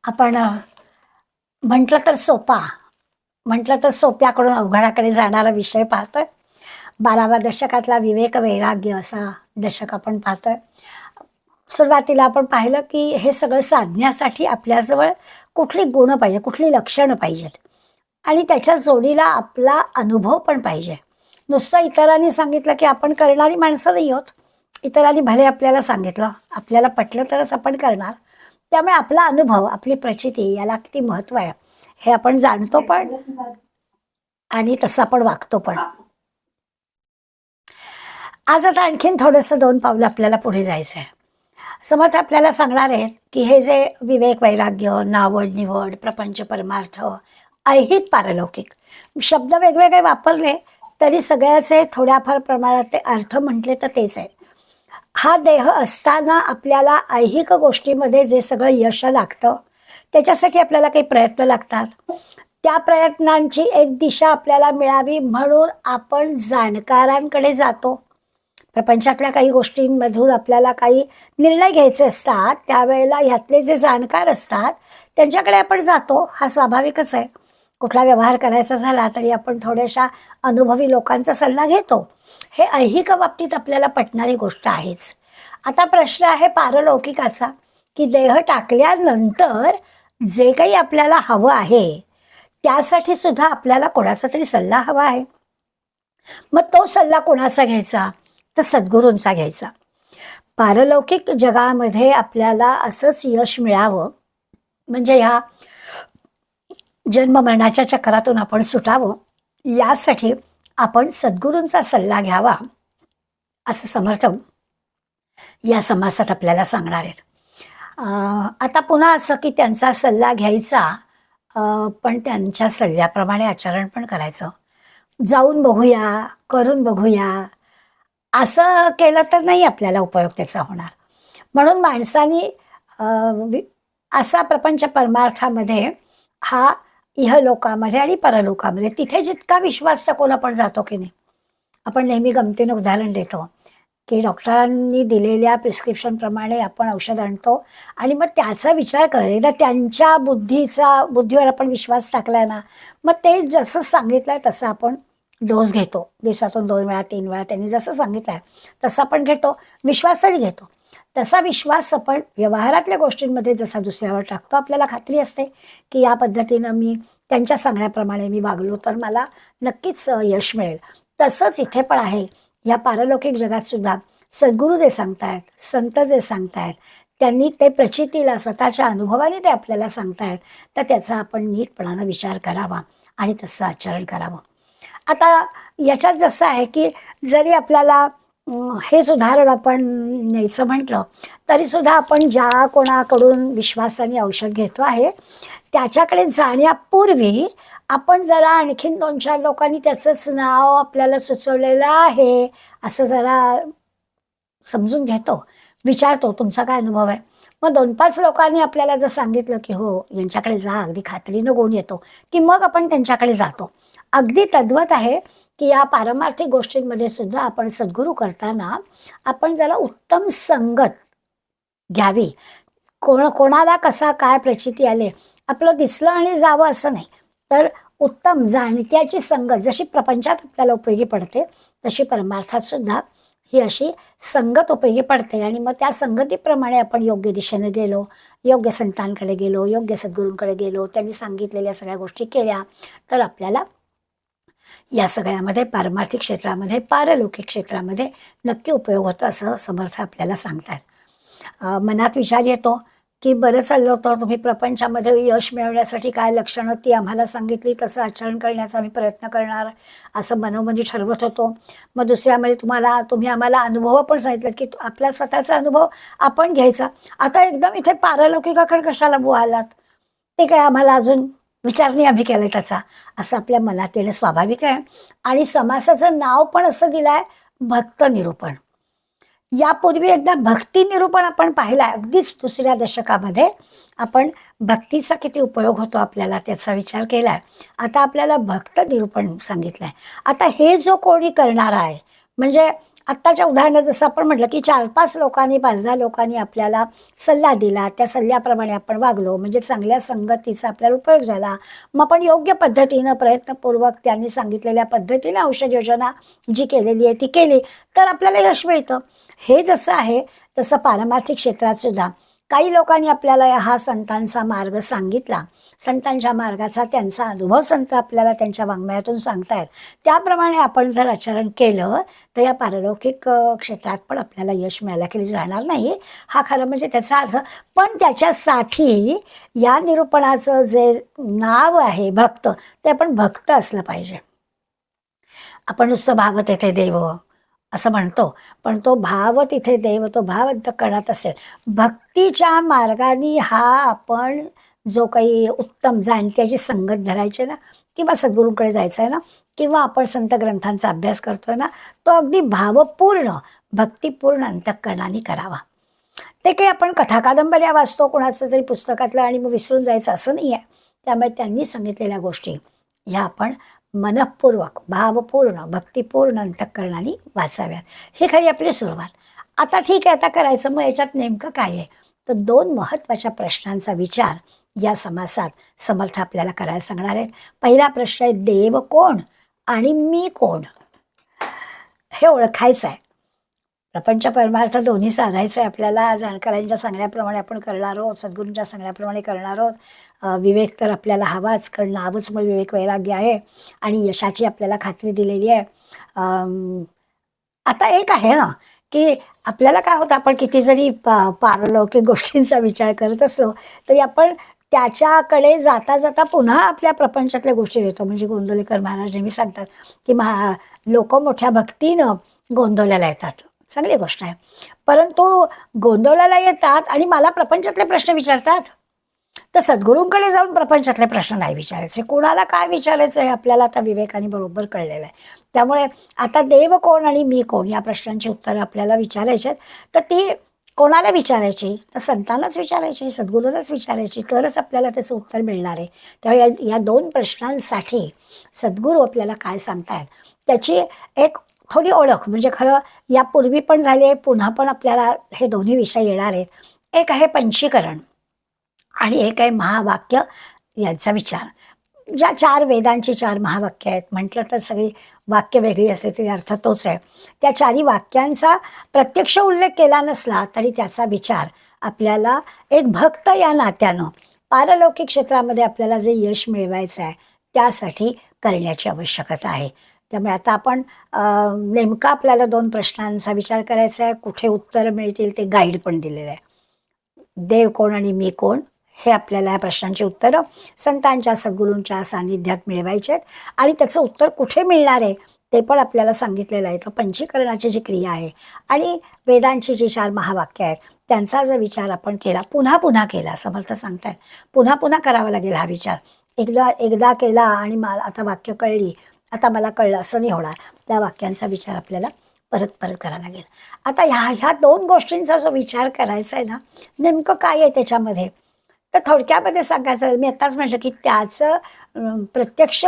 आपण म्हटलं तर म्हटलं तर सोप्याकडून अवघडाकडे जाणारा विषय पाहतोय. 12व्या दशकातला विवेक वैराग्य असा दशक आपण पाहतोय. सुरुवातीला आपण पाहिलं की हे सगळं साधण्यासाठी आपल्याजवळ कुठली गुण पाहिजे, कुठली लक्षणं पाहिजेत आणि त्याच्या जोडीला आपला अनुभव पण पाहिजे. नुसतं इतरांनी सांगितलं की आपण करणारी माणसं नाही आहोत. इतरांनी भले आपल्याला सांगितलं, आपल्याला पटलं तरच आपण करणार. त्यामुळे आपला अनुभव, आपली प्रचिती याला किती महत्त्व आहे हे आपण जाणतो पण आणि तसं आपण वागतो पण. आज आता आणखीन थोडंसं 2 पावलं आपल्याला पुढे जायचं आहे. समर्थ आपल्याला सांगणार आहेत की हे जे विवेक वैराग्य, नावड निवड, प्रपंच परमार्थ, ऐहिक पारलौकिक शब्द वेगवेगळे वापरले तरी सगळ्याचे थोड्याफार प्रमाणात अर्थ म्हटले तर तेच आहे. हा देह असताना आपल्याला ऐहिक गोष्टीमध्ये जे सगळं यश लागतं त्याच्यासाठी आपल्याला काही प्रयत्न लागतात. त्या प्रयत्नांची एक दिशा आपल्याला मिळावी म्हणून आपण जाणकारांकडे जातो. प्रपंचातल्या काही गोष्टींमधून आपल्याला काही निर्णय घ्यायचे असतात, त्यावेळेला ह्यातले जे जाणकार असतात त्यांच्याकडे आपण जातो. हा स्वाभाविकच आहे. कुठला व्यवहार करायचा झाला तरी आपण थोड्याशा अनुभवी लोकांचा सल्ला घेतो. हे ऐहिक बाबतीत आपल्याला पटणारी गोष्ट आहेच. आता प्रश्न आहे पारलौकिकाचा की देह टाकल्यानंतर जे काही आपल्याला हवं आहे त्यासाठी सुद्धा आपल्याला कोणाचा तरी सल्ला हवा आहे. मग तो सल्ला कोणाचा घ्यायचा तर सद्गुरूंचा घ्यायचा. पारलौकिक जगामध्ये आपल्याला असंच यश मिळावं म्हणजे ह्या जन्म मरणाच्या चक्रातून आपण सुटावं यासाठी आपण सद्गुरूंचा सल्ला घ्यावा असं समर्थ या समासात आपल्याला सांगणार आहेत. आता पुन्हा असं की त्यांचा सल्ला घ्यायचा पण त्यांच्या सल्ल्याप्रमाणे आचरण पण करायचं. जाऊन बघूया, करून बघूया असं केलं तर नाही आपल्याला उपयोग त्याचा होणार. म्हणून माणसाने असा प्रपंच परमार्थामध्ये हा इहलोकामध्ये आणि परलोकामध्ये तिथे जितका विश्वास टाकून आपण जातो की नाही. आपण नेहमी गमतीनं उदाहरण देतो की डॉक्टरांनी दिलेल्या प्रिस्क्रिप्शनप्रमाणे आपण औषध आणतो आणि मग त्याचा विचार करायला त्यांच्या बुद्धीवर आपण विश्वास टाकलाय ना, मग ते जसं सांगितलंय तसं आपण डोस घेतो. दिवसातून 2 वेळा 3 वेळा त्यांनी जसं सांगितलंय तसं आपण घेतो, विश्वासही घेतो. तसा विश्वास आपण व्यवहारातल्या गोष्टींमध्ये जसा दुसऱ्यावर टाकतो. आपल्याला खात्री असते की या पद्धतीनं मी त्यांच्या सांगण्याप्रमाणे मी वागलो तर मला नक्कीच यश मिळेल. तसंच इथे पण आहे. या पारलौकिक जगात सुद्धा सद्गुरू जे सांगतायत, संत जे सांगतायत त्यांनी ते प्रचितीला स्वतःच्या अनुभवाने ते आपल्याला सांगतायत तर त्याचा आपण नीटपणानं विचार करावा आणि तसं आचरण करावं. आता याच्यात जसं आहे की जरी आपल्याला हेच उदाहरण आपण न्यायचं म्हटलं तरीसुद्धा आपण ज्या कोणाकडून विश्वासाने औषध घेतो आहे त्याच्याकडे जाण्यापूर्वी आपण जरा आणखीन 2-4 लोकांनी त्याचंच नाव आपल्याला सुचवलेलं आहे असं जरा समजून घेतो, विचारतो तुमचा काय अनुभव आहे. मग 2-5 लोकांनी आपल्याला जर सांगितलं की हो यांच्याकडे जा, अगदी खात्रीनं गुण येतो की मग आपण त्यांच्याकडे जातो. अगदी तद्वत आहे की या पारमार्थिक गोष्टींमध्ये सुद्धा आपण सद्गुरू करताना आपण जरा उत्तम संगत घ्यावी. कोणाला कसा काय प्रचिती आले आपलं दिसलं आणि जावं असं नाही, तर उत्तम जाणत्याची संगत जशी प्रपंचात आपल्याला उपयोगी पडते तशी परमार्थात सुद्धा ही अशी संगत उपयोगी पडते. आणि मग त्या संगतीप्रमाणे आपण योग्य दिशेने गेलो, योग्य संतांकडे गेलो, योग्य सद्गुरूंकडे गेलो, त्यांनी सांगितलेल्या सगळ्या गोष्टी केल्या तर आपल्याला या सगळ्यामध्ये पारमार्थिक क्षेत्रामध्ये, पारलौकिक क्षेत्रामध्ये नक्की उपयोग होतो असं समर्थ आपल्याला सांगतात. मनात विचार येतो की बरं चाललं होतं, तुम्ही प्रपंचामध्ये यश मिळवण्यासाठी काय लक्षणं ती आम्हाला सांगितली तसं आचरण करण्याचा आम्ही प्रयत्न करणार असं मनोमनी ठरवत होतो. मग दुसऱ्यामध्ये तुम्ही आम्हाला अनुभव पण सांगितलं की आपला स्वतःचा अनुभव आपण घ्यायचा. आता एकदम इथे पारलौकिकाकडे कशाला बुवालात, ते काय आम्हाला अजून विचारणी आम्ही केलं त्याचा असं आपल्या मनात येणं स्वाभाविक आहे. आणि समासाचं नाव पण असं दिलं आहे भक्त निरूपण. यापूर्वी एकदा भक्ती निरूपण आपण पाहिला अगदीच 2ऱ्या दशकामध्ये. आपण भक्तीचा किती उपयोग होतो आपल्याला त्याचा विचार केलाय. आता आपल्याला भक्त निरूपण सांगितलंय. आता हे जो कोणी करणारा आहे म्हणजे आत्ताच्या उदाहरणात जसं आपण म्हटलं की 4-5 लोकांनी 5-10 लोकांनी आपल्याला सल्ला दिला, त्या सल्ल्याप्रमाणे आपण वागलो म्हणजे चांगल्या संगतीचा आपल्याला उपयोग झाला. मग आपण योग्य पद्धतीनं प्रयत्नपूर्वक त्यांनी सांगितलेल्या पद्धतीने औषध योजना जी केलेली आहे ती केली तर आपल्याला यश मिळतं. हे जसं आहे तसं पारमार्थिक क्षेत्रात सुद्धा काही लोकांनी आपल्याला हा संतांचा मार्ग सांगितला, संतांच्या मार्गाचा त्यांचा अनुभव संत आपल्याला त्यांच्या वाङ्मयातून सांगतायत, त्याप्रमाणे आपण जर आचरण केलं तर या पारलौकिक क्षेत्रात पण आपल्याला यश मिळायला केली जाणार नाही, हा खरं म्हणजे त्याचा अर्थ. पण त्याच्यासाठी या निरूपणाचं जे नाव आहे भक्त, ते आपण भक्त असलं पाहिजे. आपण नुसतं भाव तेथे देव असं म्हणतो, पण तो भाव तिथे देव, तो भाव अंतःकरणात असेल. भक्तीच्या मार्गाने हा आपण जो काही उत्तम जाणत्याची संगत धरायची ना, किंवा सद्गुरूंकडे जायचं आहे ना, किंवा आपण संत ग्रंथांचा अभ्यास करतोय ना, तो अगदी भावपूर्ण भक्तिपूर्ण अंतःकरणाने करावा. ते काही आपण कथा कादंबऱ्या वाचतो कोणाचं तरी पुस्तकातलं आणि मग विसरून जायचं असं नाही आहे. त्यामुळे त्यांनी सांगितलेल्या गोष्टी ह्या आपण मनःपूर्वक भावपूर्ण भक्तिपूर्ण अंतःकरणाने वाचाव्यात. ही खरी आपली सुरुवात. आता ठीक आहे, आता करायचं मग याच्यात नेमकं काय आहे, तर 2 महत्त्वाच्या प्रश्नांचा विचार या समासात समर्थ आपल्याला करायला सांगणार आहेत. पहिला प्रश्न आहे, देव कोण आणि मी कोण हे ओळखायचं आहे. प्रपंच परमार्थ दोन्ही साधायचं आहे आपल्याला. जाणकारांच्या सांगण्याप्रमाणे आपण करणार आहोत, सद्गुरूंच्या सांगण्याप्रमाणे करणार आहोत. विवेक तर आपल्याला हवाच, कारण नावच मग विवेक वैराग्य आहे आणि यशाची आपल्याला खात्री दिलेली आहे. आता एक आहे ना की आपल्याला काय होतं, आपण किती जरी पारलौकिक गोष्टींचा विचार करत असलो तरी आपण त्याच्याकडे जाता जाता पुन्हा आपल्या प्रपंचातल्या गोष्टी येतो. म्हणजे गोंदवलेकर महाराज नेहमी सांगतात की लोक मोठ्या भक्तीनं गोंदवल्याला येतात, चांगली गोष्ट आहे, परंतु गोंदवल्याला येतात आणि मला प्रपंचातले प्रश्न विचारतात. तर सद्गुरूंकडे जाऊन प्रपंचातले प्रश्न नाही विचारायचे, कोणाला काय विचारायचं हे आपल्याला आता विवेकाने बरोबर कळलेलं आहे. त्यामुळे आता देव कोण आणि मी कोण या प्रश्नांची उत्तरं आपल्याला विचारायची आहेत. तर ती कोणाला विचारायची, तर संतांनाच विचारायची, सद्गुरूलाच विचारायची, तरच आपल्याला त्याचं उत्तर मिळणार आहे. त्यामुळे या 2 प्रश्नांसाठी सद्गुरू आपल्याला काय सांगतायत त्याची एक थोडी ओळख, म्हणजे खरं यापूर्वी पण झाली आहे, पुन्हा पण आपल्याला हे दोन्ही विषय येणार आहेत. एक आहे पंचीकरण आणि एक आहे महावाक्य यांचा विचार. ज्या 4 वेदांची 4 महावाक्य आहेत, म्हटलं तर सगळी वाक्य वेगळी असते तरी अर्थ तोच आहे. त्या 4ही वाक्यांचा प्रत्यक्ष उल्लेख केला नसला तरी त्याचा विचार आपल्याला एक भक्त या नात्यानं पारलौकिक क्षेत्रामध्ये आपल्याला जे यश मिळवायचं आहे त्यासाठी करण्याची आवश्यकता आहे. त्यामुळे आता आपण नेमका आपल्याला 2 प्रश्नांचा विचार करायचा आहे. कुठे उत्तर मिळतील ते गाईड पण दिलेलं आहे. देव कोण आणि मी कोण हे आपल्याला या प्रश्नांची उत्तरं संतांच्या सद्गुरूंच्या सान्निध्यात मिळवायचे आहेत आणि त्याचं उत्तर कुठे मिळणार आहे ते पण आपल्याला सांगितलेलं आहे. तर पंचीकरणाची जी क्रिया आहे आणि वेदांची जी 4 महावाक्य आहेत त्यांचा जर विचार आपण केला, पुन्हा पुन्हा केला, समर्थ सांगतायत पुन्हा पुन्हा करावा लागेल हा विचार. एकदा केला आणि मला आता वाक्य कळली, आता मला कळलं असं नाही होणार. त्या वाक्यांचा विचार आपल्याला परत परत करावा लागेल. आता ह्या 2 गोष्टींचा जो विचार करायचा आहे ना, नेमकं काय आहे त्याच्यामध्ये, तर थोडक्यामध्ये सांगायचं, मी आत्ताच म्हटलं की त्याचं प्रत्यक्ष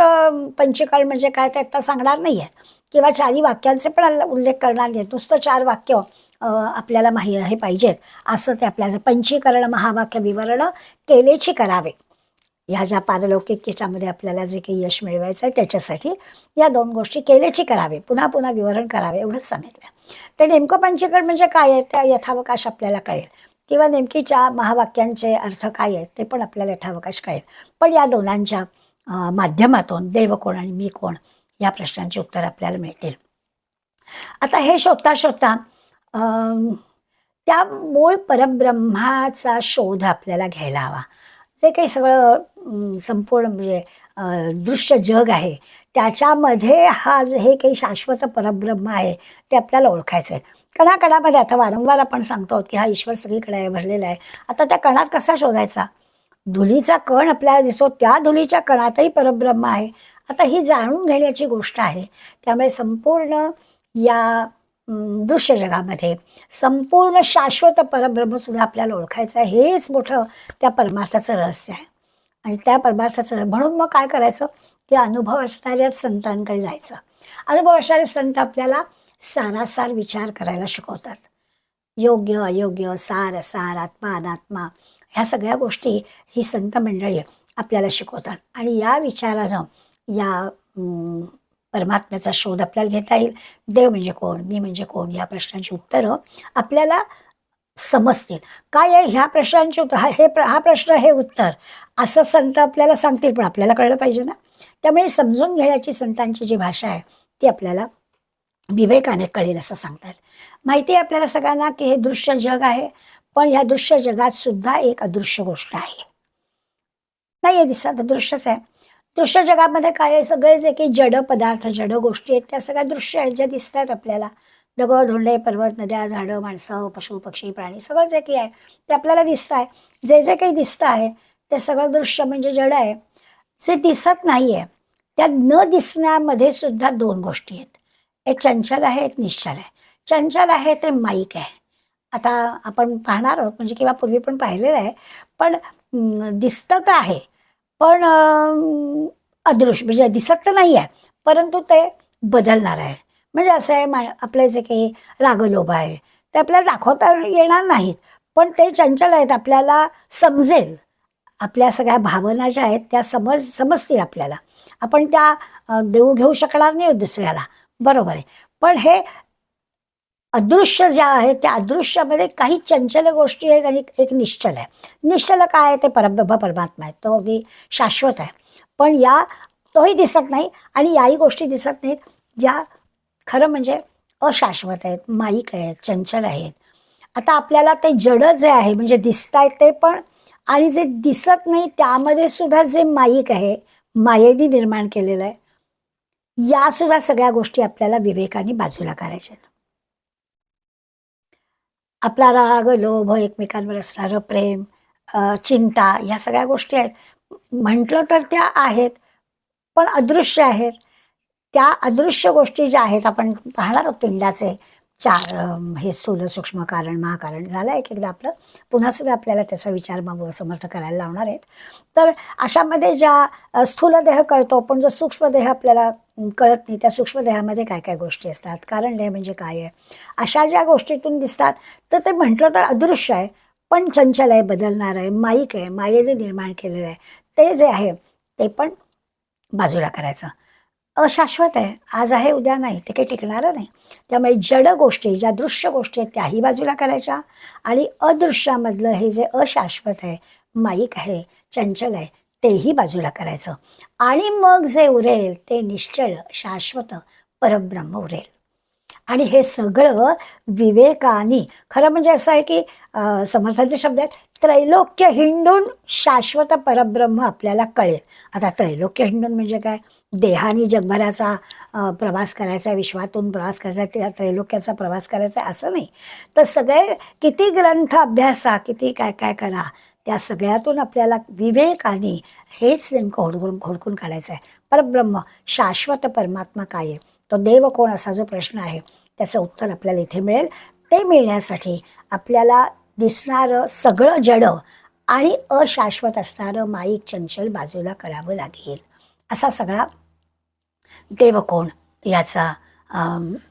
पंचीकरण म्हणजे काय ते आत्ता सांगणार नाही आहे किंवा 4ही वाक्यांचे पण उल्लेख करणार नाही. नुसतं 4 वाक्य आपल्याला हे पाहिजेत असं ते आपल्याला पंचीकरण महावाक्य विवरण केलेची करावे. ह्या ज्या पारलौकिक याच्यामध्ये आपल्याला जे काही यश मिळवायचं आहे त्याच्यासाठी या 2 गोष्टी केलेची करावे, पुन्हा पुन्हा विवरण करावे एवढंच सांगितलं. तर नेमकं पंचीकरण म्हणजे काय आहे त्या यथावकाश आपल्याला कळेल, किंवा नेमकी 4 महावाक्यांचे अर्थ काय आहेत ते पण आपल्याला यथावकाश कळेल. पण या दोनांच्या माध्यमातून देव कोण आणि मी कोण या प्रश्नांची उत्तर आपल्याला मिळतील. आता हे शोधता शोधता त्या मूळ परब्रह्माचा शोध आपल्याला घ्यायला हवा. जे काही सगळं संपूर्ण म्हणजे दृश्य जग आहे त्याच्यामध्ये हे काही शाश्वत परब्रह्म आहे ते आपल्याला ओळखायचं आहे. कणाकणामध्ये आता वारंवार आपण सांगतो की हा ईश्वर सगळीकडे आहे, भरलेला आहे. आता त्या कणात कसा शोधायचा, धुलीचा कण आपल्याला दिसतो, त्या धुलीच्या कणातही परब्रह्म आहे. आता ही जाणून घेण्याची गोष्ट आहे. त्यामुळे संपूर्ण या दृश्य जगामध्ये संपूर्ण शाश्वत परब्रह्म सुद्धा आपल्याला ओळखायचं आहे. हेच मोठं त्या परमार्थाचं रहस्य आहे. आणि त्या परमार्थाचं म्हणून मग काय करायचं की अनुभव असणाऱ्या संतांकडे जायचं. अनुभव असणारे संत आपल्याला सारासार विचार करायला शिकवतात. योग्य अयोग्य, सार असार, आत्मा अनात्मा, ह्या सगळ्या गोष्टी ही संत मंडळी आपल्याला शिकवतात. आणि या विचारानं या परमात्म्याचा शोध आपल्याला घेता येईल. देव म्हणजे कोण, मी म्हणजे कोण, या प्रश्नांची उत्तरं आपल्याला समजतील. काय आहे ह्या प्रश्नांची उत्तर, हा प्रश्न हे उत्तर, असं संत आपल्याला सांगतील, पण आपल्याला कळलं पाहिजे ना. त्यामुळे समजून घेण्याची संतांची जी भाषा आहे ती आपल्याला विवेकाने कळेल असं सांगतात. माहिती आहे आपल्याला सगळ्यांना की हे दृश्य जग आहे, पण या दृश्य जगात सुद्धा एक अदृश्य गोष्ट आहे. नाही आहे दिसत, दृश्यच आहे. दृश्य जगामध्ये काय आहे, सगळे जे काही जड पदार्थ, जड गोष्टी आहेत, त्या सगळ्या दृश्य आहेत, ज्या दिसत आहेत आपल्याला. दगड, धोंडे, पर्वत, नद्या, झाडं, माणसं, पशु, पक्षी, प्राणी, सगळं जे काही आहे ते आपल्याला दिसत आहे. जे जे काही दिसतं आहे ते सगळं दृश्य म्हणजे जड आहे. जे दिसत नाही आहे त्या न दिसण्यामध्ये सुद्धा दोन गोष्टी आहेत. एक चंचल आहे, एक निश्चल आहे. चंचल आहे ते माईक आहे. आता आपण पाहणार आहोत, म्हणजे किंवा पूर्वी पण पाहिलेलं आहे, पण दिसतं तर आहे, पण अदृश्य, म्हणजे दिसत तर नाही आहे, परंतु ते बदलणार आहे. म्हणजे असं आहे, आपले जे काही रागलोभ आहे ते आपल्याला दाखवता येणार नाहीत, पण ते चंचल आहेत, आपल्याला समजेल. आपल्या सगळ्या भावना ज्या आहेत त्या समजतील आपल्याला. आपण त्या देऊ घेऊ शकणार नाही दुसऱ्याला, बरोबर आहे. पण हे अदृश्य ज्या आहेत त्या अदृश्यामध्ये काही चंचल गोष्टी आहेत आणि एक निश्चल आहे. निश्चल काय आहे, ते परब्रह्म परमात्मा आहे, तो अगदी शाश्वत आहे. पण तोही दिसत नाही आणि याही गोष्टी दिसत नाहीत, ज्या खरं म्हणजे अशाश्वत आहेत, माईक आहेत, चंचल आहेत. आता आपल्याला ते जड जे आहे म्हणजे दिसत आहेत ते पण, आणि जे दिसत नाही त्यामध्ये सुद्धा जे माईक आहे, मायेने निर्माण केलेलं आहे, या सुद्धा सगळ्या गोष्टी आपल्याला विवेकाने बाजूला करायच्या. आपला राग, लोभ, एकमेकांवर असणारं प्रेम, चिंता, या सगळ्या गोष्टी आहेत. म्हटलं तर त्या आहेत, पण अदृश्य आहेत. त्या अदृश्य गोष्टी ज्या आहेत, आपण पाहणार आहोत पिंडाचे चार हे स्थूल, सूक्ष्म, कारण, महाकारण झालं एक एकदा आपलं. पुन्हा सुद्धा आपल्याला त्याचा विचार मग समर्थ करायला लावणार आहेत. तर अशामध्ये ज्या स्थूल देह कळतो, पण जो सूक्ष्म देह आपल्याला कळत नाही, त्या सूक्ष्म देहामध्ये काय काय गोष्टी असतात, कारण देह म्हणजे काय आहे, अशा ज्या गोष्टीतून दिसतात, तर ते म्हटलं तर अदृश्य आहे, पण चंचल आहे, बदलणार आहे, माईक आहे, मायेने निर्माण केलेलं आहे. ते जे आहे ते पण बाजूला करायचं. अशाश्वत आहे, आज आहे उद्या नाही, ते काही टिकणारं नाही. त्यामुळे जड गोष्टी, ज्या दृश्य गोष्टी आहेत त्याही बाजूला करायच्या, आणि अदृश्यामधलं हे जे अशाश्वत आहे, माईक आहे, चंचल आहे, तेही बाजूला करायचं. आणि मग जे उरेल ते निश्चळ शाश्वत परब्रह्म उरेल. आणि हे सगळं विवेकाने, खरं म्हणजे असं आहे की समर्थांचे शब्द आहेत, त्रैलोक्य हिंडून शाश्वत परब्रह्म आपल्याला कळेल. आता त्रैलोक्य हिंडून म्हणजे काय, देहाने जगभराचा प्रवास करायचा, विश्वातून प्रवास करायचा, त्या त्रैलोक्याचा प्रवास करायचा असं नाही. तर सगळे किती ग्रंथ अभ्यासा, किती काय काय करा, त्या सगळ्यातून आपल्याला विवेकाने हेच नेमकं हुडकून काढायचं आहे. परब्रह्म, शाश्वत परमात्मा काय आहे, तो देव कोण, असा जो प्रश्न आहे त्याचं उत्तर आपल्याला इथे मिळेल. ते मिळण्यासाठी आपल्याला दिसणारं सगळं जड आणि अशाश्वत असणारं माईक, चंचल बाजूला करावं लागेल. असा सगळा देव कोण याचा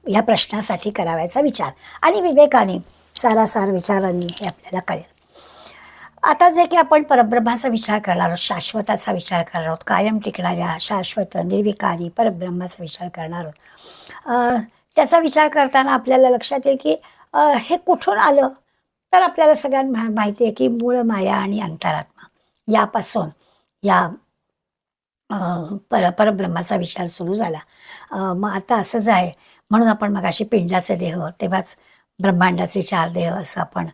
या प्रश्नासाठी करावायचा विचार, आणि विवेकाने सारासार विचारांनी हे आपल्याला कळेल. आता जे की आपण परब्रह्माचा विचार करणार आहोत, शाश्वताचा विचार करणार आहोत, कायम टिकणाऱ्या शाश्वत निर्विकारी परब्रह्माचा विचार करणार आहोत. त्याचा विचार करताना आपल्याला लक्षात येईल की हे कुठून आलं, तर आपल्याला सगळ्यांना माहिती आहे की मूळ माया आणि अंतरात्मा यापासून या परब्रह्माचा विचार सुरू झाला. मग आता असंच आहे, म्हणून आपण मगाशी पिंडाचे देह, तेव्हाच ब्रह्मांडाचे 4 देह असं आपण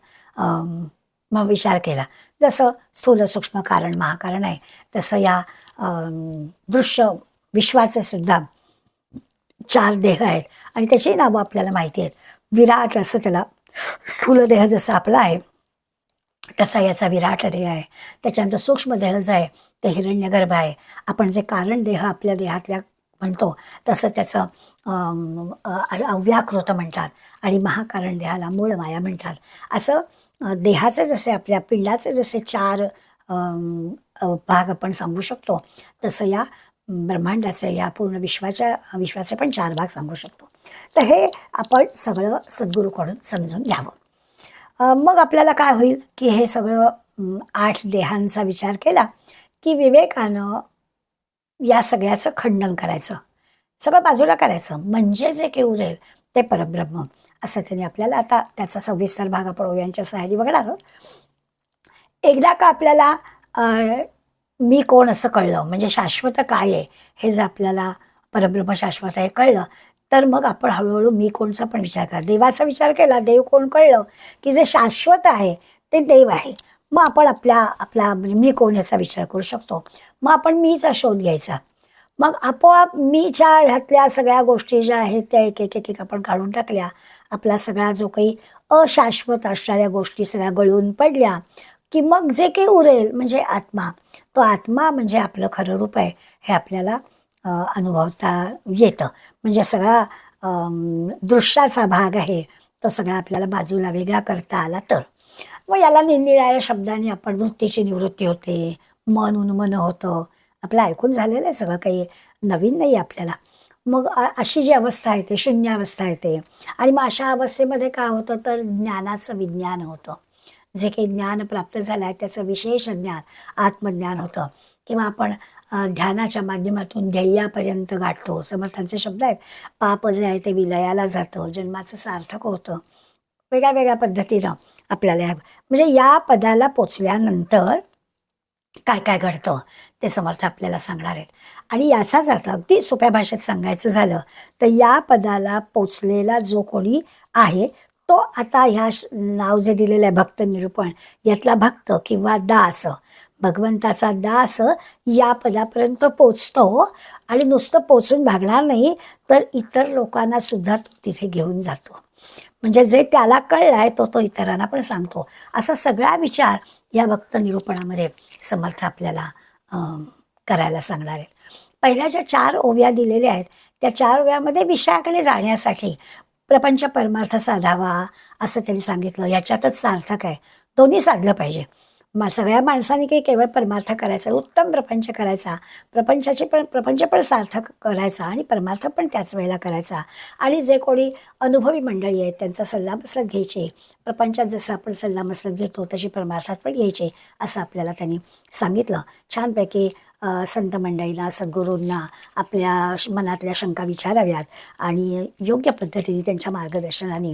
मग विचार केला. जसं स्थूल, सूक्ष्म, कारण, महाकारण आहे, तसं या दृश्य विश्वाचे सुद्धा 4 देह आहेत, आणि त्याची नावं आपल्याला माहिती आहेत. विराट असं त्याला, स्थूल देह जसं आपला आहे तसा याचा विराट देह आहे. त्याच्यानंतर सूक्ष्म देह जो आहे ते हिरण्यगर्भ आहे. आपण जे कारण देह आपल्या देहातल्या म्हणतो तसं त्याचं अव्याकृत म्हणतात, आणि महाकारण देहाला मूळ माया म्हणतात. असं देहाचे जसे, आपल्या पिंडाचे जसे 4 भाग आपण सांगू शकतो, तसं या ब्रह्मांडाचे, या पूर्ण विश्वाचे पण 4 भाग सांगू शकतो. तर हे आपण सगळं सद्गुरूकडून समजून घ्यावं. मग आपल्याला काय होईल की हे सगळं 8 देहांचा विचार केला की विवेकानं या सगळ्याचं खंडन करायचं, सगळं बाजूला करायचं, म्हणजे जे काही उरेल ते परब्रह्म, असं त्यांनी आपल्याला आता त्याचा सविस्तर भाग आपण ओव्यांच्या सहाय्याने बघणार आहोत. एकदा का आपल्याला मी कोण असं कळलं, म्हणजे शाश्वत काय आहे हे जर आपल्याला परब्रह्म शाश्वत आहे कळलं, तर मग आपण हळूहळू मी कोणचा पण विचार करा. देवाचा विचार केला, देव कोण कळलं की जे शाश्वत आहे ते देव आहे. मग आपण आपला मी कोण याचा विचार करू शकतो. मग आपण मीचा शोध घ्यायचा. मग आपोआप मीच्या ह्यातल्या सगळ्या गोष्टी ज्या आहेत त्या एक एक एक एक आपण काढून टाकल्या. आपला सगळा जो काही अशाश्वत असणाऱ्या गोष्टी सगळ्या गळून पडल्या की मग जे काही उरेल म्हणजे आत्मा. तो आत्मा म्हणजे आपलं खरं रूप आहे हे आपल्याला अनुभवता येतं. म्हणजे सगळा दृश्याचा भाग आहे तो सगळा आपल्याला बाजूला वेगळा करता आला तर. मग याला निरनिराळ्या शब्दांनी आपण वृत्तीची निवृत्ती होते, मन उन्मन होतं. आपलं ऐकून झालेलं आहे, सगळं काही नवीन नाही आपल्याला. मग अशी जी अवस्था आहे ते शून्य अवस्था येते. आणि मग अशा अवस्थेमध्ये काय होतं तर ज्ञानाचं विज्ञान होतं. जे काही ज्ञान प्राप्त झालं आहे त्याचं विशेष ज्ञान आत्मज्ञान होतं. किंवा आपण ध्यानाच्या माध्यमातून ध्येयापर्यंत गाठतो. समर्थांचे शब्द आहेत, पाप जे आहे ते विलयाला जातं, जन्माचं सार्थक होतं. वेगळ्या वेगळ्या पद्धतीनं आपल्याला म्हणजे या पदाला पोचल्यानंतर काय काय घडतं ते समर्थ आपल्याला सांगणार आहेत. आणि याचाच अर्थ अगदी सोप्या भाषेत सांगायचं झालं तर या पदाला पोचलेला जो कोणी आहे तो आता ह्या नाव जे दिलेलं आहे भक्त निरूपण, यातला भक्त किंवा दास, भगवंताचा दास या पदापर्यंत पोचतो. आणि नुसतं पोचून भागणार नाही तर इतर लोकांना सुद्धा तो तिथे घेऊन जातो. म्हणजे जे त्याला कळलाय तो इतरांना पण सांगतो. असा सगळा विचार या भक्त निरूपणामध्ये समर्थ आपल्याला करायला सांगणार आहेत. पहिल्या ज्या 4 ओव्या दिलेल्या आहेत त्या 4 ओव्यामध्ये विषयाकडे जाण्यासाठी प्रपंच परमार्थ साधावा असं त्यांनी सांगितलं. याच्यातच सार्थक आहे, दोन्ही साधलं पाहिजे. सगळ्या माणसांनी काही केवळ परमार्थ करायचा, उत्तम प्रपंच करायचा, प्रपंच पण सार्थक करायचा आणि परमार्थ पण त्याच वेळेला करायचा. आणि जे कोणी अनुभवी मंडळी आहेत त्यांचा सल्लामसलत घ्यायचे. प्रपंचात जसं आपण सल्लामसलत घेतो तशी परमार्थात पण घ्यायचे असं आपल्याला त्यांनी सांगितलं. छानपैकी संत मंडळींना, सद्गुरूंना आपल्या मनातल्या शंका विचाराव्यात आणि योग्य पद्धतीने त्यांच्या मार्गदर्शनाने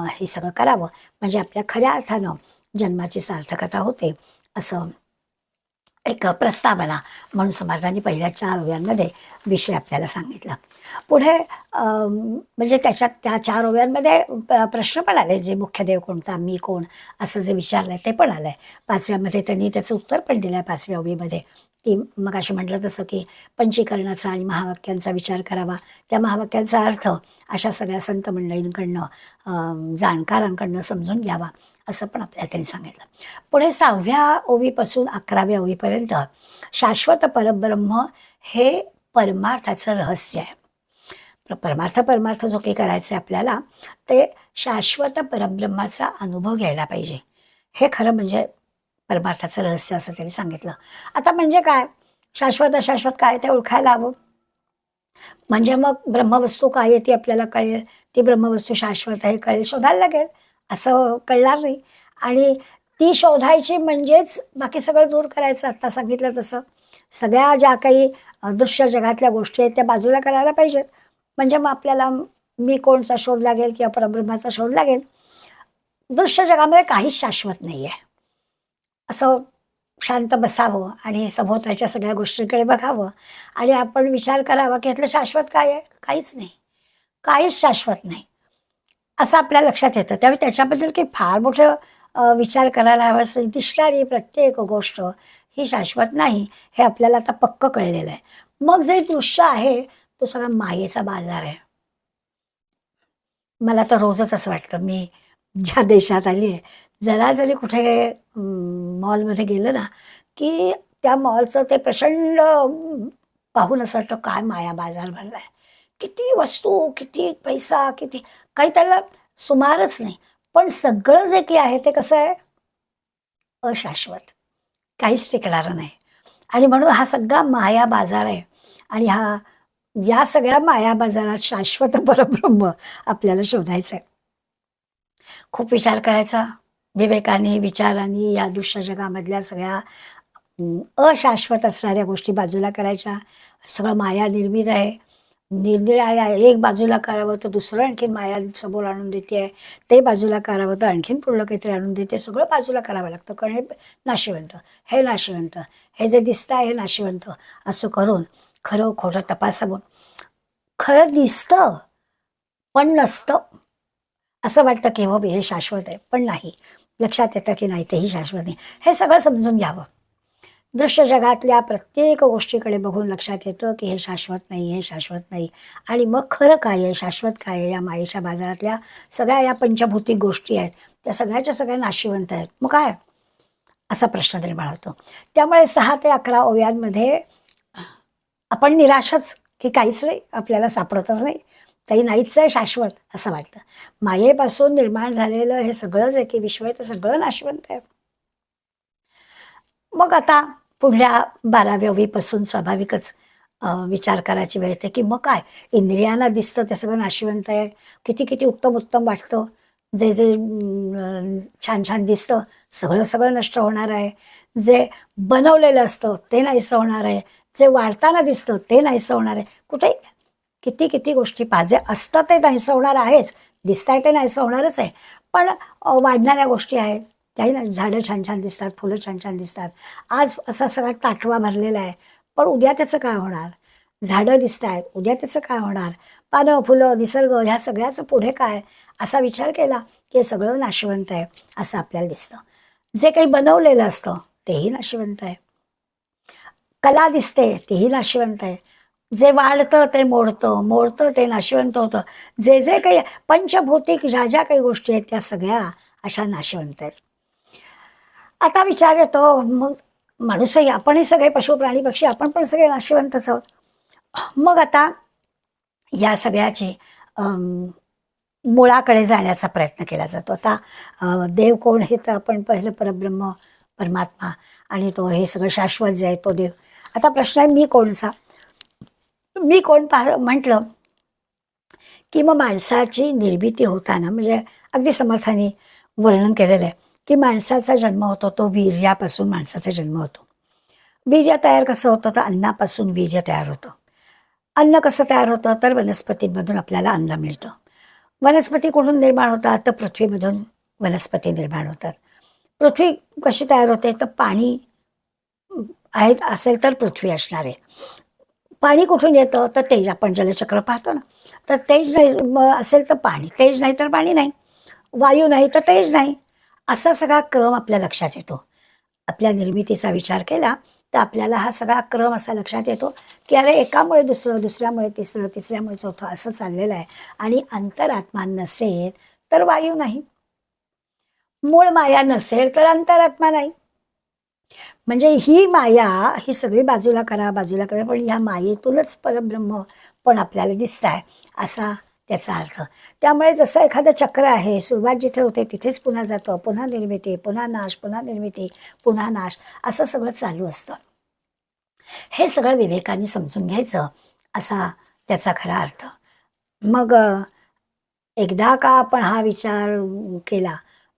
हे सगळं करावं. म्हणजे आपल्या खऱ्या अर्थानं जन्माची सार्थकता होते असं एक प्रस्तावना म्हणून समर्थांनी पहिल्या 4 ओव्यांमध्ये विषय आपल्याला सांगितला. पुढे म्हणजे त्याच्यात त्या 4 ओव्यांमध्ये प्रश्न पण आले, जे मुख्यदेव कोणता, मी कोण असं जे विचारलंय ते पण आलंय. 5व्यामध्ये त्यांनी त्याचं उत्तर पण दिलं आहे 5व्या ओवीमध्ये, की मग अशी म्हटलं तसं की पंचीकरणाचा आणि महावाक्यांचा विचार करावा. त्या महावाक्यांचा अर्थ अशा सगळ्या संत मंडळींकडनं जाणकारांकडनं समजून घ्यावा असं पण आपल्याला त्यांनी सांगितलं. पुढे 6व्या ओवीपासून 11व्या ओवीपर्यंत शाश्वत परब्रह्म हे परमार्थाचं रहस्य आहे. परमार्थ जो काही करायचं आहे आपल्याला ते शाश्वत परब्रह्माचा अनुभव घ्यायला पाहिजे. हे खरं म्हणजे परमार्थाचं रहस्य असं त्यांनी सांगितलं. आता म्हणजे काय, शाश्वत अशाश्वत काय ते ओळखायला हवं. म्हणजे मग ब्रह्मवस्तू काय आहे ती आपल्याला कळेल, ती ब्रह्मवस्तू शाश्वत आहे कळेल, शोधायला लागेल, असं कळणार नाही. आणि ती शोधायची म्हणजेच बाकी सगळं दूर करायचं. आत्ता सांगितलं तसं सगळ्या ज्या काही दृश्य जगातल्या गोष्टी आहेत त्या बाजूला करायला पाहिजेत. म्हणजे मग आपल्याला मी कोणचा शोध लागेल किंवा परब्रह्माचा शोध लागेल. दृश्य जगामध्ये काहीच शाश्वत नाही आहे. असं शांत बसावं आणि सभोवतालच्या सगळ्या गोष्टींकडे बघावं आणि आपण विचार करावा की यातलं शाश्वत काय आहे, काहीच नाही, काहीच शाश्वत नाही असं आपल्या लक्षात येतं. त्यावेळी त्याच्याबद्दल काही फार मोठं विचार करायला हवं असं दिसणारी प्रत्येक गोष्ट ही शाश्वत नाही हे आपल्याला आता पक्क कळलेलं आहे. मग जे दृश्य आहे तो सगळा मायेचा बाजार आहे. मला तर रोजच असं वाटतं, मी ज्या देशात आली आहे जरा जरी कुठे मॉलमध्ये गेलं ना की त्या मॉलचं ते प्रचंड पाहून असं वाटतं काय माया बाजार भरला आहे. किती वस्तू, किती पैसा, किती काही त्याला सुमारच नाही. पण सगळं जे काही आहे ते कसं आहे, अशाश्वत, काहीच टिकणारं नाही. आणि म्हणून हा सगळा माया बाजार आहे. आणि हा या सगळ्या माया बाजारात शाश्वत परब्रह्म आपल्याला शोधायचं आहे. खूप विचार करायचा, विवेकाने विचाराने या दृश्य जगामधल्या सगळ्या अशाश्वत असणाऱ्या गोष्टी बाजूला करायच्या. सगळं माया निर्मित आहे, निरनिराळ्या आहे. एक बाजूला करावं तर दुसरं आणखीन माया समोर आणून देते आहे, ते बाजूला करावं तर आणखीन पुढलं काहीतरी आणून देते. सगळं बाजूला करावं लागतं, कारण हे नाशिवंत, हे नाशिवंत, हे जे दिसतं आहे हे नाशिवंत. असं करून खरं खोटं तपासावं. खरं दिसतं पण नसतं. असं वाटतं की हो हे शाश्वत आहे, पण नाही. लक्षात येतं की नाही, तेही शाश्वत नाही. हे सगळं समजून घ्यावं. दृश्य जगातल्या प्रत्येक गोष्टीकडे बघून लक्षात येतं की हे शाश्वत नाही, हे शाश्वत नाही. आणि मग खरं काय आहे, शाश्वत काय आहे? या मायेच्या बाजारातल्या सगळ्या या पंचभौतिक गोष्टी आहेत, त्या सगळ्याच्या सगळ्या नाशिवंत आहेत. मग काय, असा प्रश्न निर्माण होतो. त्यामुळे 6 ते 11 ओव्यांमध्ये आपण निराशच, की काहीच नाही, आपल्याला सापडतच नाही, काही नाहीच आहे शाश्वत असं वाटतं. मायेपासून निर्माण झालेलं हे सगळंच आहे की विश्व आहे, ते सगळं नाशवंत आहे. मग आता पुढल्या 12व्या ओवीपासून स्वाभाविकच विचार करायची वेळ येते की मग काय, इंद्रियांना दिसतं ते सगळं नाशिवंत आहे. किती किती उत्तम उत्तम वाटतं, जे जे छान छान दिसतं सगळं सगळं नष्ट होणार आहे. जे बनवलेलं असतं ते नाहीसं होणार आहे. जे वाढताना दिसतं ते नाहीसं होणार आहे. कुठे किती किती गोष्टी जे असतं ते नाहीसं होणार आहेच, दिसतंय ते नाहीसं होणारच आहे. पण वाढणाऱ्या गोष्टी आहेत त्याही नाही. झाडं छान छान दिसतात, फुलं छान छान दिसतात. आज असा सगळा ताटवा भरलेला आहे, पण उद्या त्याचं काय होणार? झाडं दिसत आहेत, उद्या त्याचं काय होणार? पानं, फुलं, निसर्ग ह्या सगळ्याचं पुढे काय? असा विचार केला की हे सगळं नाशवंत आहे असं आपल्याला दिसतं. जे काही बनवलेलं असतं तेही नाशवंत आहे. कला दिसते तेही नाशवंत आहे. जे वाढतं ते मोडतं, मोडतं ते नाशवंत होतं. जे जे काही पंचभौतिक ज्या ज्या काही गोष्टी आहेत त्या सगळ्या अशा नाशवंत आहेत. आता विचार येतो, मग माणूसही, आपणही सगळे पशु प्राणी पक्षी आपण पण सगळे नाशवंतच आहोत. मग आता या सगळ्याची मुळाकडे जाण्याचा प्रयत्न केला जातो. आता देव कोण हे तर आपण पहिलं परब्रह्म परमात्मा, आणि तो हे सगळं शाश्वत जे आहे तो देव. आता प्रश्न आहे मी कोणचा? मी कोण म्हटलं की मग माणसाची निर्मिती होताना म्हणजे अगदी समर्थाने वर्णन केलेलं आहे की माणसाचा जन्म होतो तो वीर्यापासून माणसाचा जन्म होतो. वीर्य तयार कसं होतं तर अन्नापासून वीर्य तयार होतं. अन्न कसं तयार होतं तर वनस्पतींमधून आपल्याला अन्न मिळतं. वनस्पती कुठून निर्माण होतात तर पृथ्वीमधून वनस्पती निर्माण होतात. पृथ्वी कशी तयार होते तर पाणी आहे असेल तर पृथ्वी असणार आहे. पाणी कुठून येतं तर तेज, आपण जलचक्र पाहतो ना, तर तेज नाही असेल तर पाणी, तेज नाही तर पाणी नाही, वायू नाही तर तेज नाही. असा सगळा क्रम आपल्या लक्षात येतो. आपल्या निर्मितीचा विचार केला तर आपल्याला हा सगळा क्रम असा लक्षात येतो की अरे एकामुळे दुसरं, दुसऱ्यामुळे तिसरं, तिसऱ्यामुळे चौथं असं चाललेलं आहे. आणि अंतरात्मा नसेल तर वायू नाही, मूळ माया नसेल तर अंतरात्मा नाही. म्हणजे ही माया, ही सगळी बाजूला करा, बाजूला करा, पण ह्या मायेतूनच परब्रह्म पण आपल्याला दिसत आहे असा त्याचा अर्थ. त्यामुळे जसं एखादं चक्र आहे, सुरुवात जिथे होते तिथेच पुन्हा जातं, पुन्हा निर्मिती, पुन्हा नाश, पुन्हा निर्मिती, पुन्हा नाश, असं सगळं चालू असतं. हे सगळं विवेकाने समजून घ्यायचं असा त्याचा खरा अर्थ. मग एकदा का आपण हा विचार केला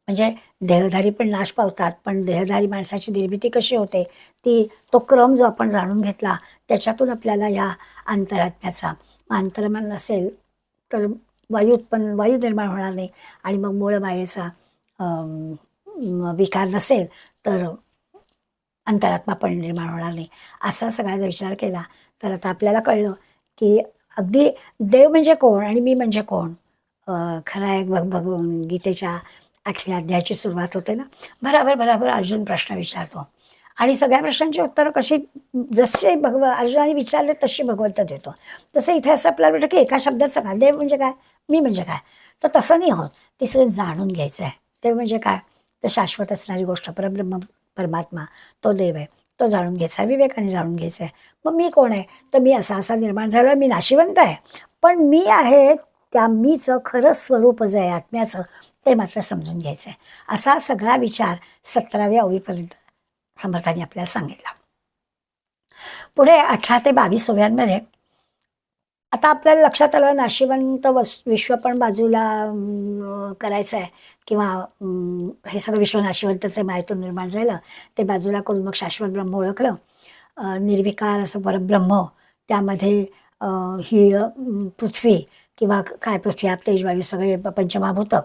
म्हणजे देहधारी पण नाश पावतात, पण देहधारी माणसाची निर्मिती कशी होते ती, तो क्रम जो आपण जाणून घेतला त्याच्यातून आपल्याला या अंतरात्म्याचा, अंतर्मन नसेल तर वायू निर्माण होणार नाही, आणि मग मूळ मायेचा विकार नसेल तर अंतरात्मा पण निर्माण होणार नाही. असा सगळा जर विचार केला तर आता आपल्याला कळलं की अगदी देव म्हणजे कोण आणि मी म्हणजे कोण. खरा एक गीतेच्या 8व्या अध्यायाची सुरुवात होते ना, बराबर बराबर अर्जुन प्रश्न विचारतो आणि सगळ्या प्रश्नांची उत्तरं कशी जसे अर्जुनाने विचारले तशी भगवंत देतो. तसं इथे असं आपल्याला वाटतं की एका शब्दात सांगा देव म्हणजे काय, मी म्हणजे काय, तर तसं नाही होत. ते सगळं जाणून घ्यायचं आहे. देव म्हणजे काय तर शाश्वत असणारी गोष्ट परब्रह्म परमात्मा, तो देव आहे, तो जाणून घ्यायचा आहे, विवेकाने जाणून घ्यायचं आहे. मग मी कोण आहे तर मी असा असा निर्माण झालो, मी नाशिवंत आहे, पण मी आहे त्या मीचं खरं स्वरूप जे आहे आत्म्याचं ते मात्र समजून घ्यायचं आहे. असा सगळा विचार 17व्या ओळीपर्यंत समर्थांनी आपल्याला सांगितला. पुढे 18 ते 22 ओव्यांमध्ये आता आपल्याला लक्षात आलं नाशिवंत विश्व पण बाजूला करायचं आहे, किंवा हे सगळं विश्व नाशिवंतच आहे, मायेतून निर्माण झालं ते बाजूला करून मग शाश्वत ब्रह्म ओळखलं. निर्विकार असं परब्रह्म, त्यामध्ये ही पृथ्वी किंवा काय पृथ्वी आप तेज वायू सगळे पंचमहाभूत,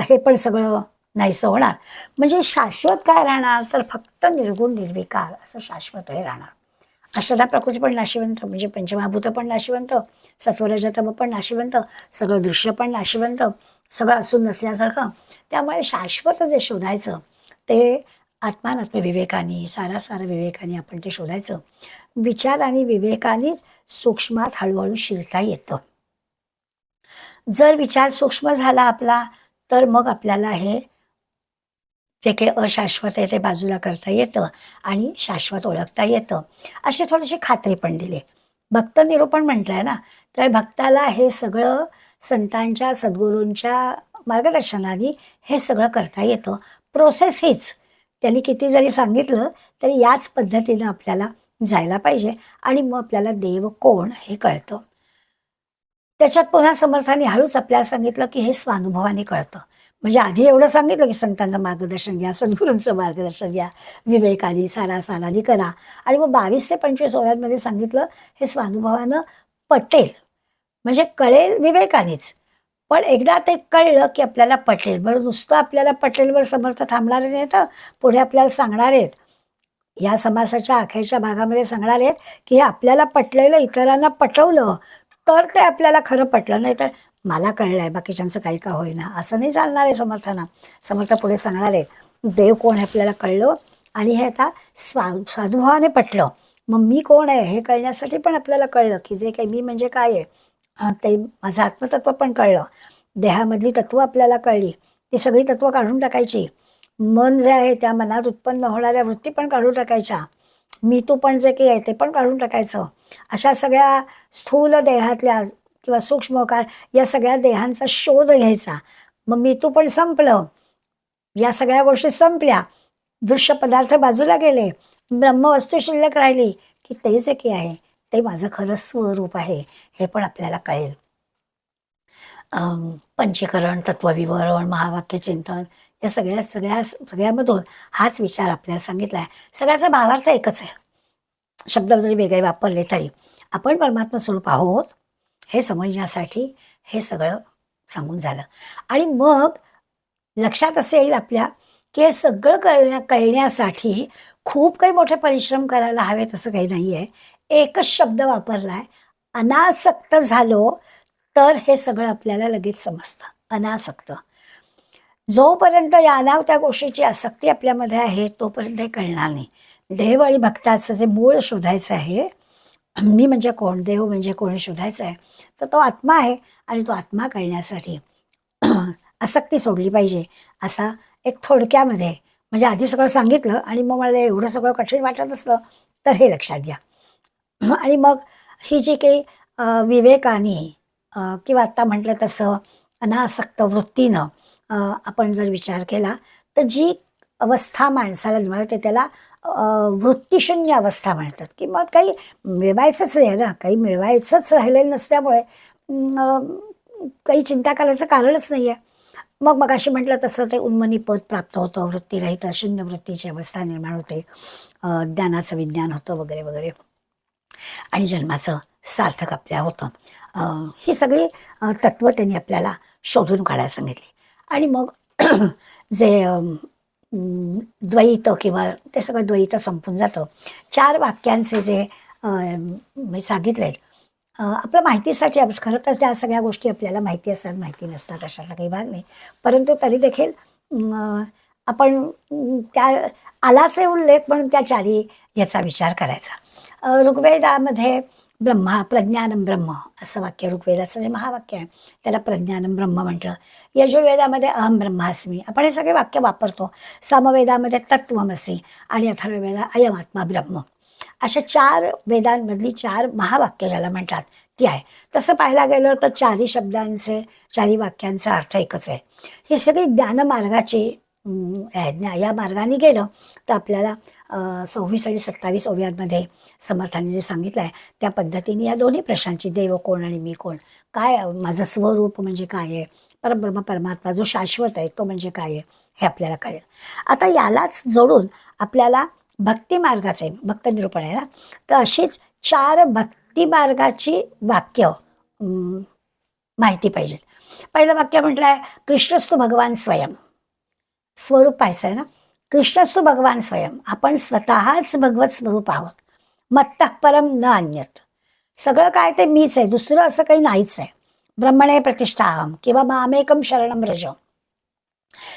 हे पण सगळं नाहीसं होणार. म्हणजे शाश्वत काय राहणार, तर फक्त निर्गुण निर्विकार असं शाश्वत हे राहणार. अष्टधा प्रकृती पण नाशिवंत, म्हणजे पंचमहाभूत पण नाशिवंत, सत्वरजतम पण नाशिवंत, सगळं दृश्य पण नाशिवंत, सगळं असून नसल्यासारखं. त्यामुळे शाश्वत जे शोधायचं ते आत्मानात्म विवेकाने, सारासार विवेकाने आपण ते शोधायचं. विचार आणि विवेकानेच सूक्ष्मात हळूहळू शिरता येतं. जर विचार सूक्ष्म झाला आपला, तर मग आपल्याला हे जे काही अशाश्वत आहे ते बाजूला करता येतं आणि शाश्वत ओळखता येतं. अशी थोडीशी खात्री पण दिली. भक्त निरूपण म्हटलंय ना, तर भक्ताला हे सगळं संतांच्या सद्गुरूंच्या मार्गदर्शनाने हे सगळं करता येतं. प्रोसेस हीच. त्यांनी किती जरी सांगितलं तरी याच पद्धतीनं आपल्याला जायला पाहिजे आणि मग आपल्याला देव कोण हे कळतं. त्याच्यात पुन्हा समर्थांनी हळूच आपल्याला सांगितलं की हे स्वानुभवाने कळतं. म्हणजे आधी एवढं सांगितलं की संतांचं मार्गदर्शन घ्या, सद्गुरूंचं मार्गदर्शन घ्या, विवेकाने सारासाराने करा. आणि मग 22 ते 25 ओव्यांमध्ये सांगितलं हे स्वानुभवानं पटेल, म्हणजे कळेल विवेकानेच. पण एकदा ते कळलं की आपल्याला पटेल. बरं, नुसतं आपल्याला पटेलवर समर्थ थांबणारे नाही, तर पुढे आपल्याला सांगणार आहेत, या समासाच्या अखेरच्या भागामध्ये सांगणार आहेत की हे आपल्याला पटलेलं इतरांना पटवलं तर ते आपल्याला खरं पटलं, नाही तर मला कळलंय बाकीच्यांचं काही का होईना असं नाही चालणार आहे समर्थांना. समर्थ पुढे सांगणार आहे देव कोण हे आपल्याला कळलं आणि हे आता स्वानुभवाने पटलं. मग मी कोण आहे हे कळण्यासाठी पण आपल्याला कळलं की जे काही मी म्हणजे काय आहे, ते माझं आत्मतत्व पण कळलं. देहामधली तत्व आपल्याला कळली, ती सगळी तत्व काढून टाकायची. मन जे आहे त्या मनात उत्पन्न होणाऱ्या वृत्ती पण काढून टाकायच्या. मी तू पण जे काही आहे ते पण काढून टाकायचं. अशा सगळ्या स्थूल देहातल्या किंवा सूक्ष्मकार या सगळ्या देहांचा शोध घ्यायचा. मग मी तू पण संपलं, या सगळ्या गोष्टी संपल्या, दृश्य पदार्थ बाजूला गेले, ब्रह्मवस्तू शिल्लक राहिली की ते जे काही आहे ते माझं खरं स्वरूप आहे हे पण आपल्याला कळेल. पंचीकरण, तत्वविवरण, महावाक्य चिंतन या सगळ्यामधून हाच विचार आपल्याला सांगितला आहे. सगळ्याचा भावार्थ एकच आहे. शब्द जरी वेगळे वापरले तरी आपण परमात्मा स्वरूप आहोत हे समजण्यासाठी हे सगळं सांगून झालं. आणि मग लक्षात असे येईल आपल्या की हे सगळं कळण्यासाठी खूप काही मोठे परिश्रम करायला हवेत असं काही नाही आहे. एकच शब्द वापरला आहे, अनासक्त झालो तर हे सगळं आपल्याला लगेच समजतं. अनासक्त. जोपर्यंत या त्या गोष्टीची आसक्ती आपल्यामध्ये आहे तोपर्यंत हे कळणार नाही. देव आणि भक्ताचं जे मूळ शोधायचं आहे, मी म्हणजे कोण, देव म्हणजे कोण शोधायचं आहे, तर तो आत्मा आहे. आणि तो आत्मा कळण्यासाठी आसक्ती सोडली पाहिजे. असा एक थोडक्यामध्ये, म्हणजे आधी सगळं सांगितलं आणि मग मला एवढं सगळं कठीण वाटत असलं तर हे लक्षात घ्या. आणि मग ही जी काही विवेकाने किंवा आत्ता म्हटलं तसं अनासक्त वृत्तीनं आपण जर विचार केला तर जी अवस्था माणसाला मिळते त्याला वृत्तीशून्य अवस्था म्हणतात. की मग काही मिळवायचंच नाही ना, काही मिळवायचंच राहिलेलं नसल्यामुळे काही चिंता करायचं कारणच नाही आहे. मग अशी म्हटलं तसं ते उन्मनी पद प्राप्त होतं, वृत्तीरहित शून्य वृत्तीची अवस्था निर्माण होते, ज्ञानाचं विज्ञान होतं वगैरे वगैरे, आणि जन्माचं सार्थक आपल्या होतं. ही सगळी तत्त्व त्यांनी आपल्याला शोधून काढायला सांगितली. आणि मग जे द्वैत किंवा ते सगळं द्वैत संपून जातं. 4 वाक्यांचे जे मी सांगितले आपल्या माहितीसाठी, खरं तर त्या सगळ्या गोष्टी आपल्याला माहिती असतात, माहिती नसतात, अशातला काही भाग नाही. परंतु तरी देखील आपण त्या आलाचे उल्लेख म्हणून त्या 4 याचा विचार करायचा. ऋग्वेदामध्ये ब्रह्मा प्रज्ञानम ब्रह्म असं वाक्य, ऋग्वेदाचं जे महावाक्य आहे त्याला प्रज्ञानम ब्रह्म म्हटलं. यजुर्वेदामध्ये अहम ब्रह्मास्मी, आपण हे सगळे वाक्य वापरतो. सामवेदामध्ये तत्वमसी आणि अथर्ववेदा अयम आत्मा ब्रह्म. अशा 4 वेदांमधली 4 महावाक्य ज्याला म्हणतात ती आहे. तसं पाहायला गेलं तर 4 शब्दांचे 4 वाक्यांचा अर्थ एकच आहे. ही सगळी ज्ञानमार्गाची या मार्गाने गेलं तर आपल्याला 26 आणि 27 ओव्यांमध्ये समर्थांनी जे सांगितलं आहे त्या पद्धतीने या दोन्ही प्रश्नांची, देव कोण आणि मी कोण, काय माझं स्वरूप म्हणजे काय आहे, परब्रह्म परमात्मा जो शाश्वत आहे तो म्हणजे काय आहे, हे आपल्याला कळेल. आता यालाच जोडून आपल्याला भक्ती मार्गाचे, भक्त निरूपण आहे ना, तर अशीच 4 भक्ती मार्गाची वाक्य माहिती पाहिजे. पहिलं वाक्य म्हटलं आहे, कृष्णस्तु भगवान स्वयं. स्वरूप पाहायचं आहे ना, कृष्णस्तु भगवान स्वयं, आपण स्वतःच भगवत स्वरूप आहोत. मत्तः परम न अन्यत, सगळं काय ते मीच आहे, दुसरं असं काही नाहीच आहे. ब्रह्मणे प्रतिष्ठाहम किंवा मामेकम शरणम व्रज,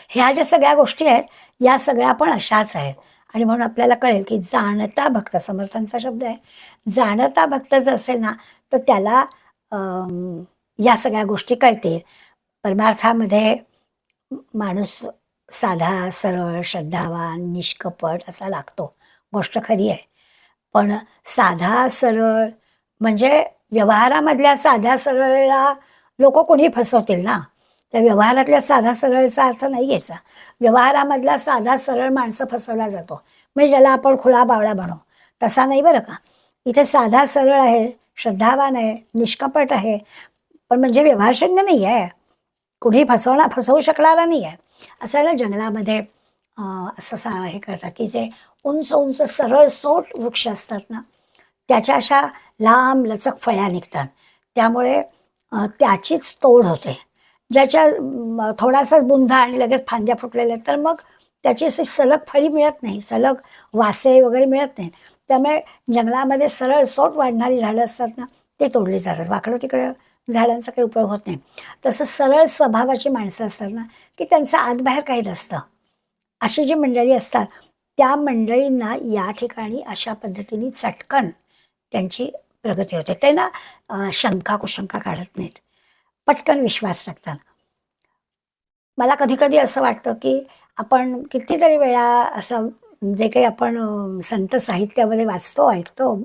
ह्या ज्या सगळ्या गोष्टी आहेत या सगळ्या पण अशाच आहेत. आणि म्हणून आपल्याला कळेल की जाणता भक्त, समर्थांचा शब्द आहे, जाणता भक्त जर असेल ना तर त्याला या सगळ्या गोष्टी कळतील. परमार्थामध्ये माणूस साधा सरळ श्रद्धावान निष्कपट असा लागतो, गोष्ट खरी आहे. पण साधा सरळ म्हणजे व्यवहारामधल्या साध्या सरळला लोक कोणी फसवतील ना, त्या व्यवहारातल्या साधा सरळचा अर्थ नाही घ्यायचा. व्यवहारामधला साधा सरळ माणसं फसवला जातो, म्हणजे ज्याला आपण खुळा बावळा म्हणू तसा नाही बरं का. इथे साधा सरळ आहे, श्रद्धावान आहे, निष्कपट आहे, पण म्हणजे व्यवहारशून्य नाही आहे, कुणी फसवू शकणारा नाही आहे. असं ना जंगलामध्ये असं हे करतात की जे उंच उंच सरळ सोट वृक्ष असतात ना, त्याच्या अशा लांब लचक फळ्या निघतात, त्यामुळे त्याचीच तोड होते. ज्याच्या थोडासा बुंधा आणि लगेच फांद्या फुटलेल्या तर मग त्याची अशी सलग फळी मिळत नाही, सलग वासे वगैरे मिळत नाही. त्यामुळे जंगलामध्ये सरळ सोट वाढणारी झाडं असतात ना ते तोडली जातात, वाकडं तिकडं झाडांचा काही उपयोग होत नाही. तसं सरळ स्वभावाची माणसं असतात ना की त्यांचं आतबाहेर काही नसतं, अशी जी मंडळी असतात त्या मंडळींना या ठिकाणी अशा पद्धतीने चटकन त्यांची प्रगती होते. ते ना शंका कुशंका काढत नाहीत, पटकन विश्वास टाकतात. मला कधी कधी असं वाटतं की आपण कितीतरी वेळा असं जे काही आपण संत साहित्यामध्ये वाचतो ऐकतो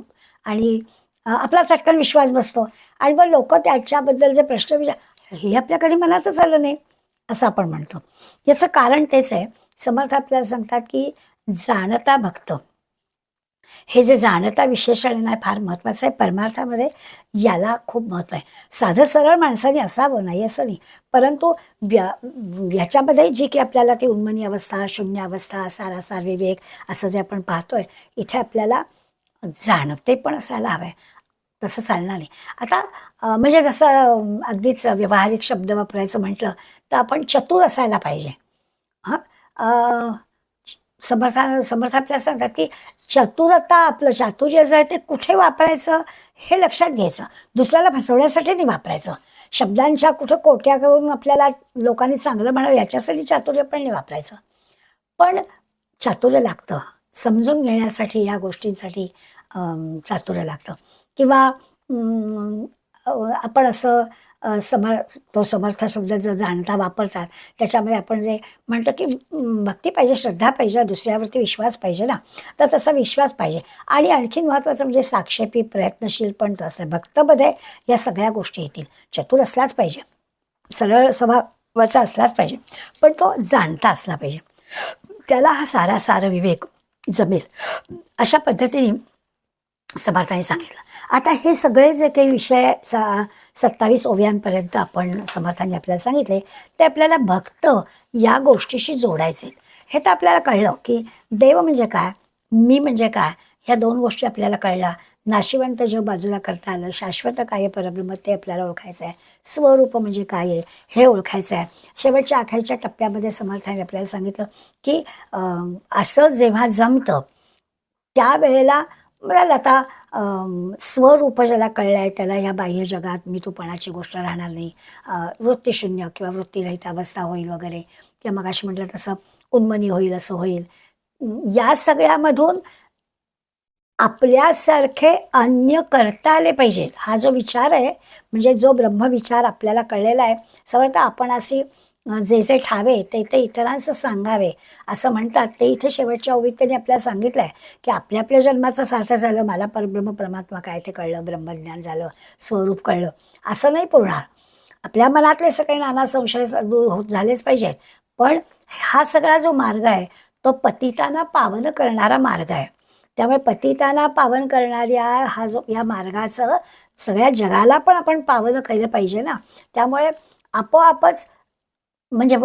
आणि आपला चटकन विश्वास बसतो आणि मग लोक त्याच्याबद्दल जे प्रश्न विचार हे आपल्या कधी मनातच आलं नाही असं आपण म्हणतो. याचं कारण तेच आहे, समर्थ आपल्याला सांगतात की जाणता भक्त, हे जे जाणता विशेषण आहे फार महत्त्वाचं आहे परमार्थामध्ये, याला खूप महत्त्व आहे. साधं सरळ माणसाने असावं नाही असं नाही, परंतु याच्यामध्ये जी की आपल्याला ती उन्मनी अवस्था, शून्य अवस्था, सारासार विवेक असं जे आपण पाहतोय, इथे आपल्याला जाणते पण असायला हवं आहे, तसं चालणार नाही. आता म्हणजे जसं अगदीच व्यावहारिक शब्द वापरायचं म्हटलं तर आपण चतुर असायला पाहिजे. हां, समर्थ आपल्याला सांगतात की चतुरता, आपलं चातुर्य जे आहे ते कुठे वापरायचं हे लक्षात घ्यायचं, दुसऱ्याला फसवण्यासाठी नाही वापरायचं. शब्दांच्या कुठं कोट्या करून आपल्याला लोकांनी चांगलं म्हणावं याच्यासाठी चातुर्य पण नाही वापरायचं. पण चातुर्य लागतं समजून घेण्यासाठी, या गोष्टींसाठी चातुर्य लागतं. किंवा आपण असं तो समर्थ शब्द जर जाणता वापरतात त्याच्यामध्ये आपण जे म्हणतो की भक्ती पाहिजे, श्रद्धा पाहिजे, दुसऱ्यावरती विश्वास पाहिजे ना, तर तसा विश्वास पाहिजे. आणि आणखीन महत्त्वाचं म्हणजे साक्षेपी प्रयत्नशील पण तसं भक्तमध्ये या सगळ्या गोष्टी येतील. चतुर असलाच पाहिजे, सरळ स्वभावाचा असलाच पाहिजे, पण तो जाणता असला पाहिजे, त्याला हा सारा विवेक जमेल अशा पद्धतीने समर्थांनी सांगितलं. आता हे सगळे जे काही विषय 27 ओव्यांपर्यंत आपण समर्थांनी आपल्याला सांगितले ते आपल्याला भक्त या गोष्टीशी जोडायचे. हे तर आपल्याला कळलं की देव म्हणजे काय, मी म्हणजे काय, ह्या दोन गोष्टी आपल्याला कळल्या. नाशिवंत जग बाजूला करता आलं, शाश्वत काय परब्रह्म ते आपल्याला ओळखायचं आहे, स्वरूप म्हणजे काय आहे हे ओळखायचं आहे. शेवटच्या अखेरच्या टप्प्यामध्ये समर्थांनी आपल्याला सांगितलं की असं जेव्हा जमतं त्यावेळेला मला आता स्वरूप ज्याला कळलं आहे त्याला ह्या बाह्य जगात मी तूपणाची गोष्ट राहणार नाही, वृत्तीशून्य किंवा वृत्तीरहित अवस्था होईल वगैरे, किंवा मगाशी म्हटलं तसं उन्मनी होईल, असं होईल. या सगळ्यामधून आपल्यासारखे अन्य करता आले पाहिजेत. हा जो विचार आहे म्हणजे जो ब्रह्मविचार आपल्याला कळलेला आहे, समर्थ आपण अशी जे जे ठावे ते ते इतरांचं सांगावे असं म्हणतात. ते इथे शेवटच्या ओवीत त्यांनी आपल्याला सांगितलं आहे की आपल्या जन्माचं सार्थ झालं, मला परब्रह्म परमात्मा काय ते कळलं, ब्रह्मज्ञान झालं, स्वरूप कळलं, असं नाही पुरणार. आपल्या मनातले सगळे नाना संशय दूर होत झालेच पाहिजेत. पण हा सगळा जो मार्ग आहे तो पतितांना पावन करणारा मार्ग आहे. त्यामुळे पतितांना पावन करणाऱ्या हा जो या मार्गाचं सगळ्या जगाला पण आपण पावन केलं पाहिजे ना. त्यामुळे आपोआपच म्हणजे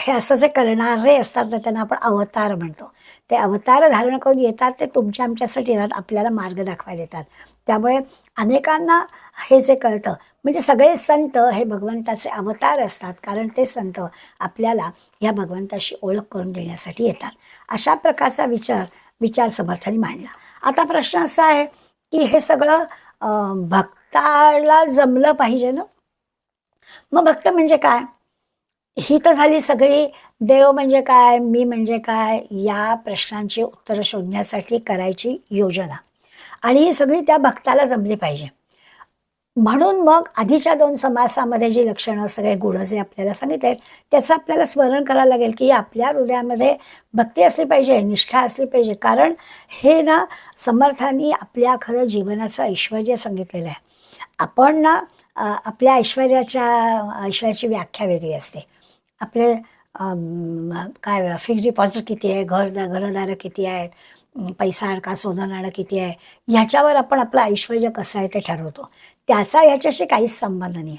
हे असं जे करणारे असतात ना त्यांना आपण अवतार म्हणतो. ते अवतार धारण करून येतात, ते तुमच्या आमच्यासाठी येतात, आपल्याला मार्ग दाखवायला येतात. त्यामुळे अनेकांना हे जे कळतं, म्हणजे सगळे संत हे भगवंताचे अवतार असतात, कारण ते संत आपल्याला या भगवंताशी ओळख करून देण्यासाठी येतात. अशा प्रकारचा विचार समर्थांनी मांडला. आता प्रश्न असा आहे की हे सगळं भक्ताला जमलं पाहिजे ना. मग भक्त म्हणजे काय? ही तर झाली सगळी देव म्हणजे काय, मी म्हणजे काय, या प्रश्नांची उत्तरं शोधण्यासाठी करायची योजना. आणि ही सगळी त्या भक्ताला जमली पाहिजे. म्हणून मग आधीच्या 2 समासामध्ये जी लक्षणं, सगळे गुण जे आपल्याला सांगितले त्याचं आपल्याला स्मरण करायला लागेल की आपल्या हृदयामध्ये भक्ती असली पाहिजे, निष्ठा असली पाहिजे. कारण हे ना समर्थांनी आपल्या खरं जीवनाचं ऐश्वर्य सांगितलेलं आहे. आपण ना आपल्या ऐश्वर्याची व्याख्या वेगळी असते. आपले काय फिक्स डिपॉझिट किती आहे, घरदारं किती आहेत, पैसा अडका सोनं नाणं किती आहे, ह्याच्यावर आपण आपलं ऐश्वर्य कसं आहे ते ठरवतो. त्याचा ह्याच्याशी काहीच संबंध नाही आहे.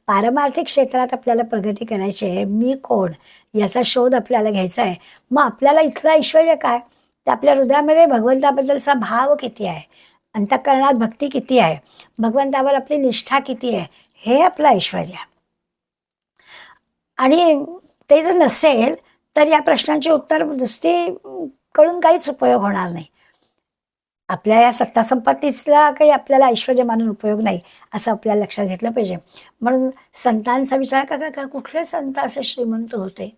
पारमार्थिक क्षेत्रात आपल्याला प्रगती करायची आहे, मी कोण याचा शोध आपल्याला घ्यायचा आहे. मग आपल्याला इथलं ऐश्वर्य काय, तर आपल्या हृदयामध्ये भगवंताबद्दलचा भाव किती आहे, अंतःकरणात भक्ती किती आहे, भगवंतावर आपली निष्ठा किती आहे, हे आपलं ऐश्वर्य आहे. आणि ते जर नसेल तर या प्रश्नांची उत्तर नुसती कळून काहीच उपयोग होणार नाही. आपल्या या सत्ता संपत्तीचा काही आपल्याला ऐश्वर्य मानून उपयोग नाही, असं आपल्याला लक्षात घेतलं पाहिजे. म्हणून संतांचा विचार का कुठले संत असे श्रीमंत होते?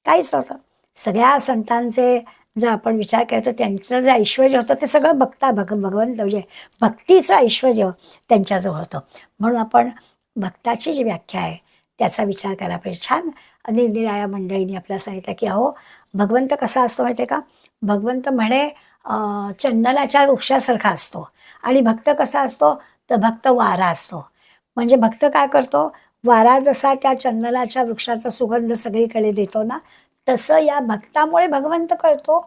काहीच नव्हतं. सगळ्या संतांचे जर आपण विचार केला तर त्यांचं जे ऐश्वर्य होतं ते सगळं भगवंत म्हणजे भक्तीचं ऐश्वर्य त्यांच्याजवळ होतं. म्हणून आपण भक्ताची जी व्याख्या आहे त्याचा विचार करायला पाहिजे. छान निरनिराळ्या मंडळींनी आपल्याला सांगितलं की अहो भगवंत कसा असतो माहिती आहे का? भगवंत म्हणे चंदनाच्या वृक्षासारखा असतो. आणि भक्त कसा असतो? तर भक्त वारा असतो. म्हणजे भक्त काय करतो? वारा जसा त्या चंदनाच्या वृक्षाचा सुगंध सगळीकडे देतो ना, तसं या भक्तामुळे भगवंत कळतो.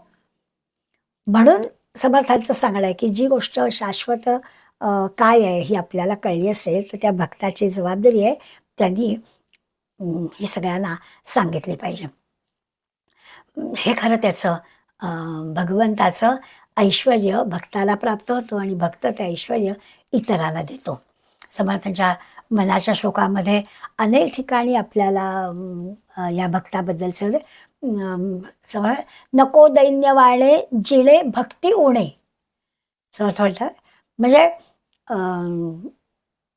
म्हणून समर्थांचं सांगणं आहे की जी गोष्ट शाश्वत काय आहे ही आपल्याला कळली असेल तर त्या भक्ताची जबाबदारी आहे त्यांनी हे सगळ्यांना सांगितले पाहिजे. हे खरं त्याचं भगवंताचं ऐश्वर्य भक्ताला प्राप्त होतं आणि भक्त ते ऐश्वर्य इतराला देतो. समर्थांच्या मनाच्या श्लोकामध्ये अनेक ठिकाणी आपल्याला या भक्ताबद्दलचं नको दैन्य वाळे जिळे भक्ती उणे. समर्थ म्हणतात म्हणजे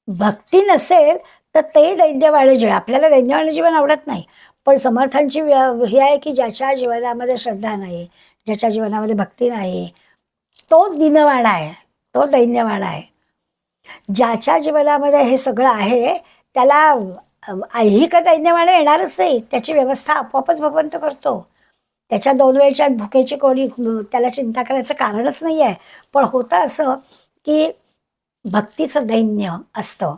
भक्ती नसेल तर ते दैन्यवाळे जीवन, आपल्याला दैन्यवाळे जीवन आवडत नाही. पण समर्थांची हे आहे की ज्याच्या जीवनामध्ये श्रद्धा नाही, ज्याच्या जीवनामध्ये भक्ती नाही, तो दिनवाणा आहे, तो दैन्यवाणा आहे. ज्याच्या जीवनामध्ये हे सगळं आहे त्याला ऐहिक दैन्यवाणा येणारच नाही. त्याची व्यवस्था आपोआपच भगवंत करतो. त्याच्या 2 वेळच्या भुकेची कोणी त्याला चिंता करायचं कारणच नाही आहे. पण होतं असं की भक्तीचं दैन्य असतं,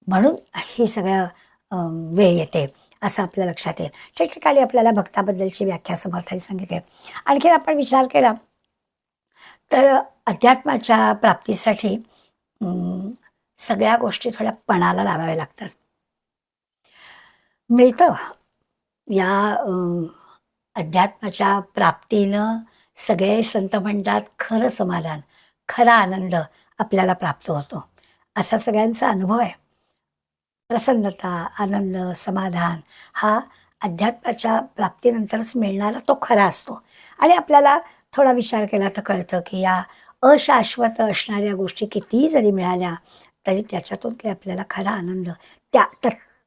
म्हणून हे सगळं वेळ येते असं आपल्या लक्षात येईल. ठिकठिकाणी आपल्याला भक्ताबद्दलची व्याख्या समर्थांनी सांगितली. आणखीन आपण विचार केला तर अध्यात्माच्या प्राप्तीसाठी सगळ्या गोष्टी थोड्या पणाला लावाव्या लागतात. मिळतं या अध्यात्माच्या प्राप्तीनं सगळे संत म्हणतात खरं समाधान, खरा आनंद आपल्याला प्राप्त होतो, असा सगळ्यांचा अनुभव आहे. प्रसन्नता, आनंद, समाधान हा अध्यात्माच्या प्राप्तीनंतरच मिळणारा तो खरा असतो. आणि आपल्याला थोडा विचार केला तर कळतं की या अशाश्वत असणाऱ्या गोष्टी कितीही जरी मिळाल्या तरी त्याच्यातून काही आपल्याला खरा आनंद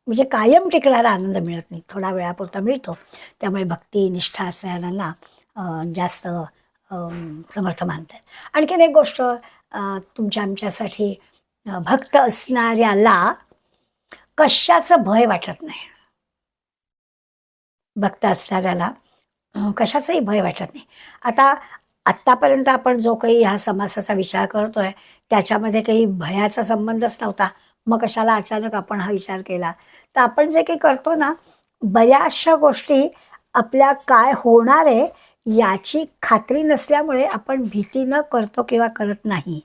म्हणजे कायम टिकणारा आनंद मिळत नाही, थोडा वेळापुरता मिळतो. त्यामुळे भक्ती निष्ठा असणाऱ्यांना जास्त समर्थ मानतात. आणखीन एक गोष्ट तुमच्या आमच्यासाठी, भक्त असणाऱ्याला कशाचं भय वाटत नाही. भक्त असणाऱ्याला कशाचाही भय वाटत नाही. आत्तापर्यंत आपण जो काही ह्या समासाचा विचार करतोय त्याच्यामध्ये काही भयाचा संबंधच नव्हता. मग कशाला अचानक आपण हा विचार केला? तर आपण जे काही करतो ना, बऱ्याचशा गोष्टी आपल्या काय होणार आहे याची खात्री नसल्यामुळे आपण भीतीनं करतो किंवा करत नाही,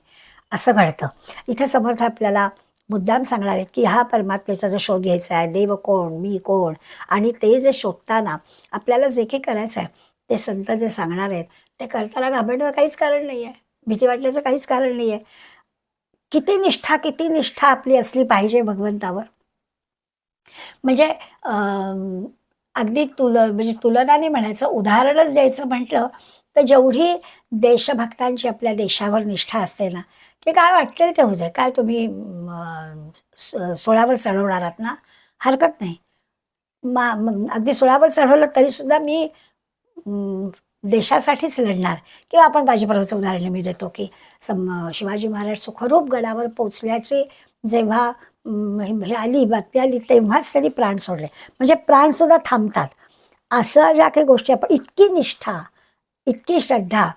असं घडतं. इथे समर्थ आपल्याला मुद्दाम सांगणार आहेत की हा परमात्म्याचा जो शोध घ्यायचा आहे, देव कोण, मी कोण, आणि ते जे शोधताना आपल्याला जे काही करायचं आहे ते संत जे सांगणार आहेत ते करताना घाबरण्याचं काहीच कारण नाही आहे, भीती वाटण्याचं काहीच कारण नाही आहे. किती निष्ठा आपली असली पाहिजे भगवंतावर. म्हणजे अगदी म्हणजे तुलनाने म्हणायचं, उदाहरणच द्यायचं म्हटलं तर जेवढी देशभक्तांची आपल्या देशावर निष्ठा असते ना, की काय वाटतं ते होऊ दे, काय तुम्ही सोळावर चढवणार आहात ना, हरकत नाही. अगदी सोळावर चढवलं तरीसुद्धा मी देशासाठीच लढणार. किंवा आपण बाजीप्रभूचं उदाहरण मी देतो की शिवाजी महाराज सुखरूप गडावर पोचल्याचे जेव्हा हे आली, बातमी आली, तेव्हाच त्यांनी प्राण सोडले. म्हणजे प्राणसुद्धा थांबतात. असं ज्या काही गोष्टी आपण, इतकी निष्ठा, इतकी श्रद्धा,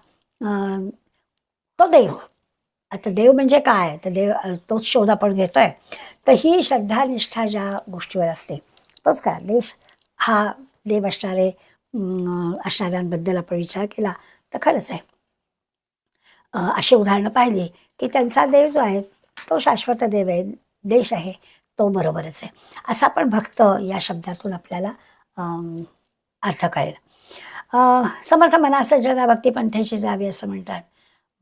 तो देव. आता देव म्हणजे काय, तर देव तोच शोध आपण घेतोय. तर ही श्रद्धा निष्ठा ज्या गोष्टीवर असते तोच काय देश, हा देव असणारे असणाऱ्यांबद्दल आपण विचार केला तर खरंच आहे. अशी उदाहरणं पाहिली की त्यांचा देव जो आहे तो शाश्वत देव आहे, देश आहे तो बरोबरच आहे. असा आपण भक्त या शब्दातून आपल्याला अर्थ कळेल. समर्थ मनाचं जगा भक्ती पंथेशी जावे असं म्हणतात.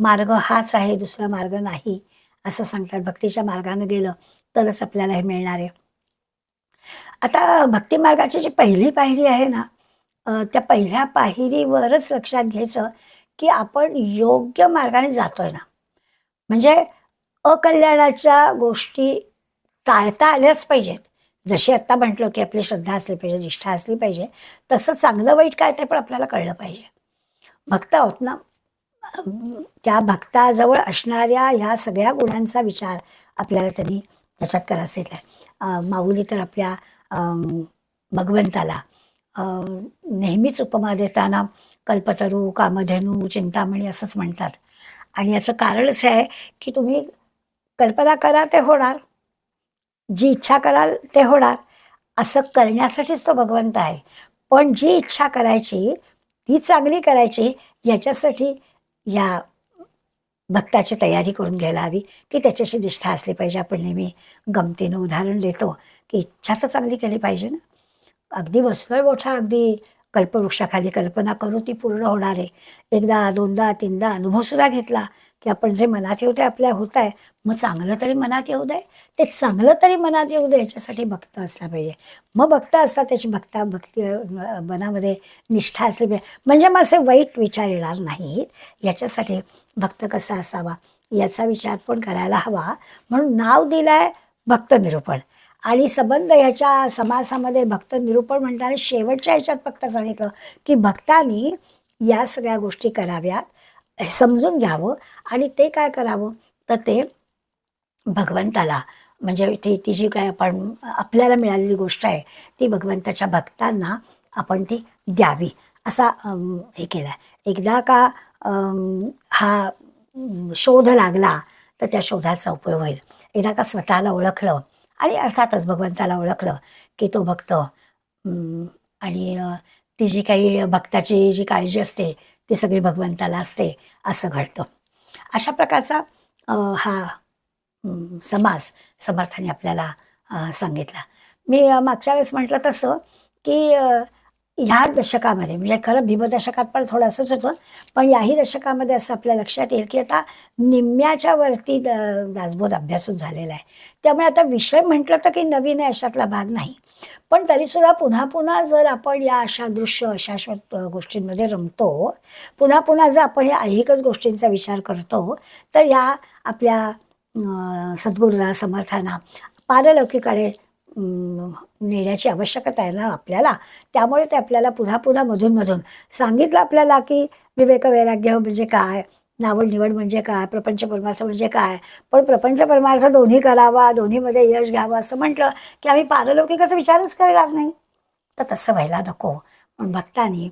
मार्ग हाच आहे, दुसरा मार्ग नाही असं सांगतात. भक्तीच्या मार्गाने गेलं तरच आपल्याला हे मिळणार आहे. आता भक्ती मार्गाची जी पहिली पायरी आहे ना, त्या पहिल्या पायरीवरच लक्षात घ्यायचं की आपण योग्य मार्गाने जातोय ना. म्हणजे अकल्याणाच्या गोष्टी टाळता आल्याच पाहिजेत. जशी आत्ता म्हटलं की आपली श्रद्धा असली पाहिजे, निष्ठा असली पाहिजे, तसं चांगलं वाईट काय ते पण आपल्याला कळलं पाहिजे. भक्त आहोत ना, त्या भक्ताजवळ असणाऱ्या ह्या सगळ्या गुणांचा विचार आपल्याला त्यांनी त्याच्यात करायचा आहे. माऊली तर आपल्या भगवंताला नेहमीच उपमा देताना कल्पतरू, कामधेनू, चिंतामणी असंच म्हणतात. आणि याचं कारणच आहे की तुम्ही कल्पना करा ते होणार, जी इच्छा कराल ते होणार. असं करण्यासाठीच तो भगवंत आहे. पण जी इच्छा करायची ती चांगली करायची, याच्यासाठी या भक्ताची तयारी करून घ्यायला हवी की त्याच्याशी निष्ठा असली पाहिजे. आपण नेहमी गमतीनं उदाहरण देतो की इच्छा तर चांगली केली पाहिजे ना. अगदी बसलोय मोठा, अगदी कल्पवृक्षाखाली, कल्पना करू ती पूर्ण होणार आहे. एकदा, दोनदा, तीनदा अनुभवसुद्धा घेतला की आपण जे मनात येऊ ते आपल्या होत आहे. मग चांगलं तरी मनात येऊ दे, ते चांगलं तरी मनात येऊ दे, याच्यासाठी भक्त असला पाहिजे. मग भक्त असतात त्याची भक्ती मनामध्ये निष्ठा असली पाहिजे. म्हणजे मग असे वाईट विचार येणार नाहीत. याच्यासाठी भक्त कसा असावा याचा विचार पण करायला हवा. म्हणून नाव दिलं आहे भक्त निरूपण. आणि संबंध ह्याच्या समासामध्ये भक्त निरूपण म्हणताना शेवटच्या ह्याच्यात फक्त सांगितलं की भक्तांनी या सगळ्या गोष्टी कराव्यात, समजून घ्यावं. आणि ते काय करावं तर ते भगवंताला, म्हणजे ती जी काय आपण आपल्याला मिळालेली गोष्ट आहे ती भगवंताच्या भक्तांना आपण ती द्यावी, असा हे केला. एकदा का हा शोध लागला तर त्या शोधाचा उपयोग होईल. एकदा का स्वतःला ओळखलं आणि अर्थातच भगवंताला ओळखलं की तो भक्त, आणि ती जी काही भक्ताची जी काळजी असते ती सगळी भगवंताला असते, असं घडतं. अशा प्रकारचा हा समास समर्थाने आपल्याला सांगितला. मी मागच्या वेळेस म्हटलं तसं की ह्या दशकामध्ये, म्हणजे खरं भीमदशकात पण थोडंसंच होतं, पण याही दशकामध्ये असं आपल्या लक्षात येईल की आता निम्म्याच्या वरती दासबोध अभ्यासूच झालेला आहे. त्यामुळे आता विषय म्हटलं तर की नवीन आहे अशातला भाग नाही. पण तरीसुद्धा पुन्हा पुन्हा जर आपण या अशा दृश्य अशाश्वत गोष्टींमध्ये रमतो, पुन्हा पुन्हा जर आपण या ऐहिकच गोष्टींचा विचार करतो, तर या आपल्या सद्गुरूंना, समर्थांना पारलौकिकाकडे नेण्याची आवश्यकता आहे ना आपल्याला. त्यामुळे ते आपल्याला पुन्हा पुन्हा मधून सांगितलं आपल्याला की विवेक वैराग्य म्हणजे काय, नावड निवड म्हणजे काय, प्रपंच परमार्थ म्हणजे काय. पण प्रपंच परमार्थ दोन्ही करावा, दोन्हीमध्ये यश घ्यावं असं म्हटलं की आम्ही पारलौकिकाचा विचारच करणार नाही. तर तसं व्हायला नको. पण भक्तांनी,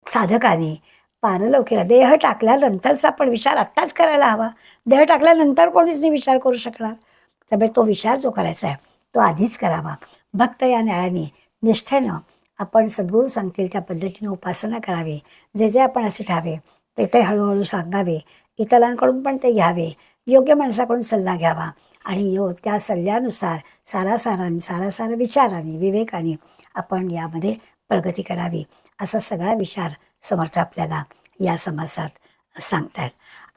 साधकांनी पारलौकिक देह टाकल्यानंतरचा पण विचार आत्ताच करायला हवा. देह टाकल्यानंतर कोणीच नाही विचार करू शकणार. त्यामुळे तो विचार जो करायचा आहे तो आधीच करावा. भक्त या न्यायाने, निष्ठेनं आपण सद्गुरू सांगतील त्या पद्धतीने उपासना करावी. जे जे आपण असे ठावे ते ते हळूहळू सांगावे. इतरांकडून पण ते घ्यावे. योग्य माणसाकडून सल्ला घ्यावा आणि त्या सल्ल्यानुसार सारासार विचाराने विवेकाने आपण यामध्ये प्रगती करावी. असा सगळा विचार समर्थ आपल्याला या समासात सांगतात.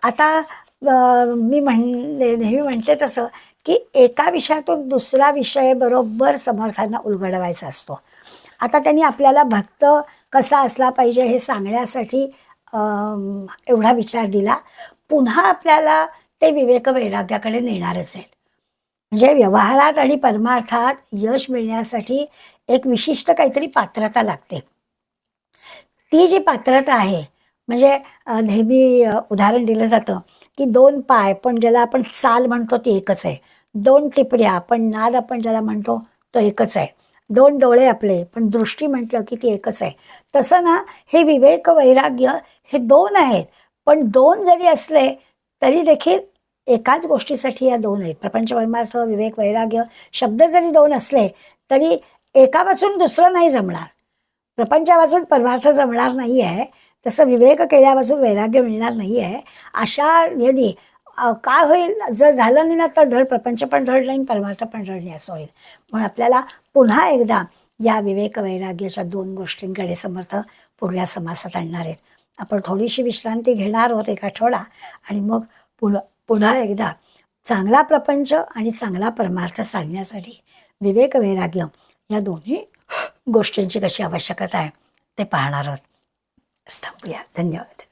आता मी नेहमी म्हणते तसं की एका विषयातून दुसरा विषय बरोबर समर्थांना उलगडवायचा असतो. आता त्यांनी आपल्याला भक्त कसा असला पाहिजे हे सांगण्यासाठी एवढा विचार दिला. पुन्हा आपल्याला ते विवेक वैराग्याकडे नेणारच आहेत. म्हणजे व्यवहारात आणि परमार्थात यश मिळण्यासाठी एक विशिष्ट काहीतरी पात्रता लागते. ती जी पात्रता आहे म्हणजे नेहमी उदाहरण दिलं जातं की 2 पाय पण ज्याला आपण चाल म्हणतो ती एकच आहे. 2 टिपऱ्या पण नाद आपण ज्याला म्हणतो तो एकच आहे. 2 डोळे आपले पण दृष्टी म्हटलं की ती एकच आहे. तसं ना हे विवेक वैराग्य हे 2 आहेत. पण 2 जरी असले तरी देखील एकाच गोष्टीसाठी या 2 आहेत. प्रपंच परमार्थ विवेक वैराग्य शब्द जरी 2 असले तरी एकापासून दुसरं नाही जमणार. प्रपंचापासून परमार्थ जमणार नाही आहे, तसं विवेक केल्यापासून वैराग्य मिळणार नाही आहे. अशा यदी काय होईल, जर झालं नाही ना तर धड प्रपंच पण धड नाही परमार्थ पण धड नाही असं होईल. म्हणून आपल्याला पुन्हा एकदा या विवेक वैराग्याच्या 2 गोष्टींकडे समर्थ पुढल्या समासात आणणार आहेत. आपण थोडीशी विश्रांती घेणार आहोत 1 आठवडा आणि मग पुन्हा एकदा चांगला प्रपंच आणि चांगला परमार्थ साधण्यासाठी विवेक वैराग्य या दोन्ही गोष्टींची कशी आवश्यकता आहे ते पाहणार आहोत. थांबूया. धन्यवाद.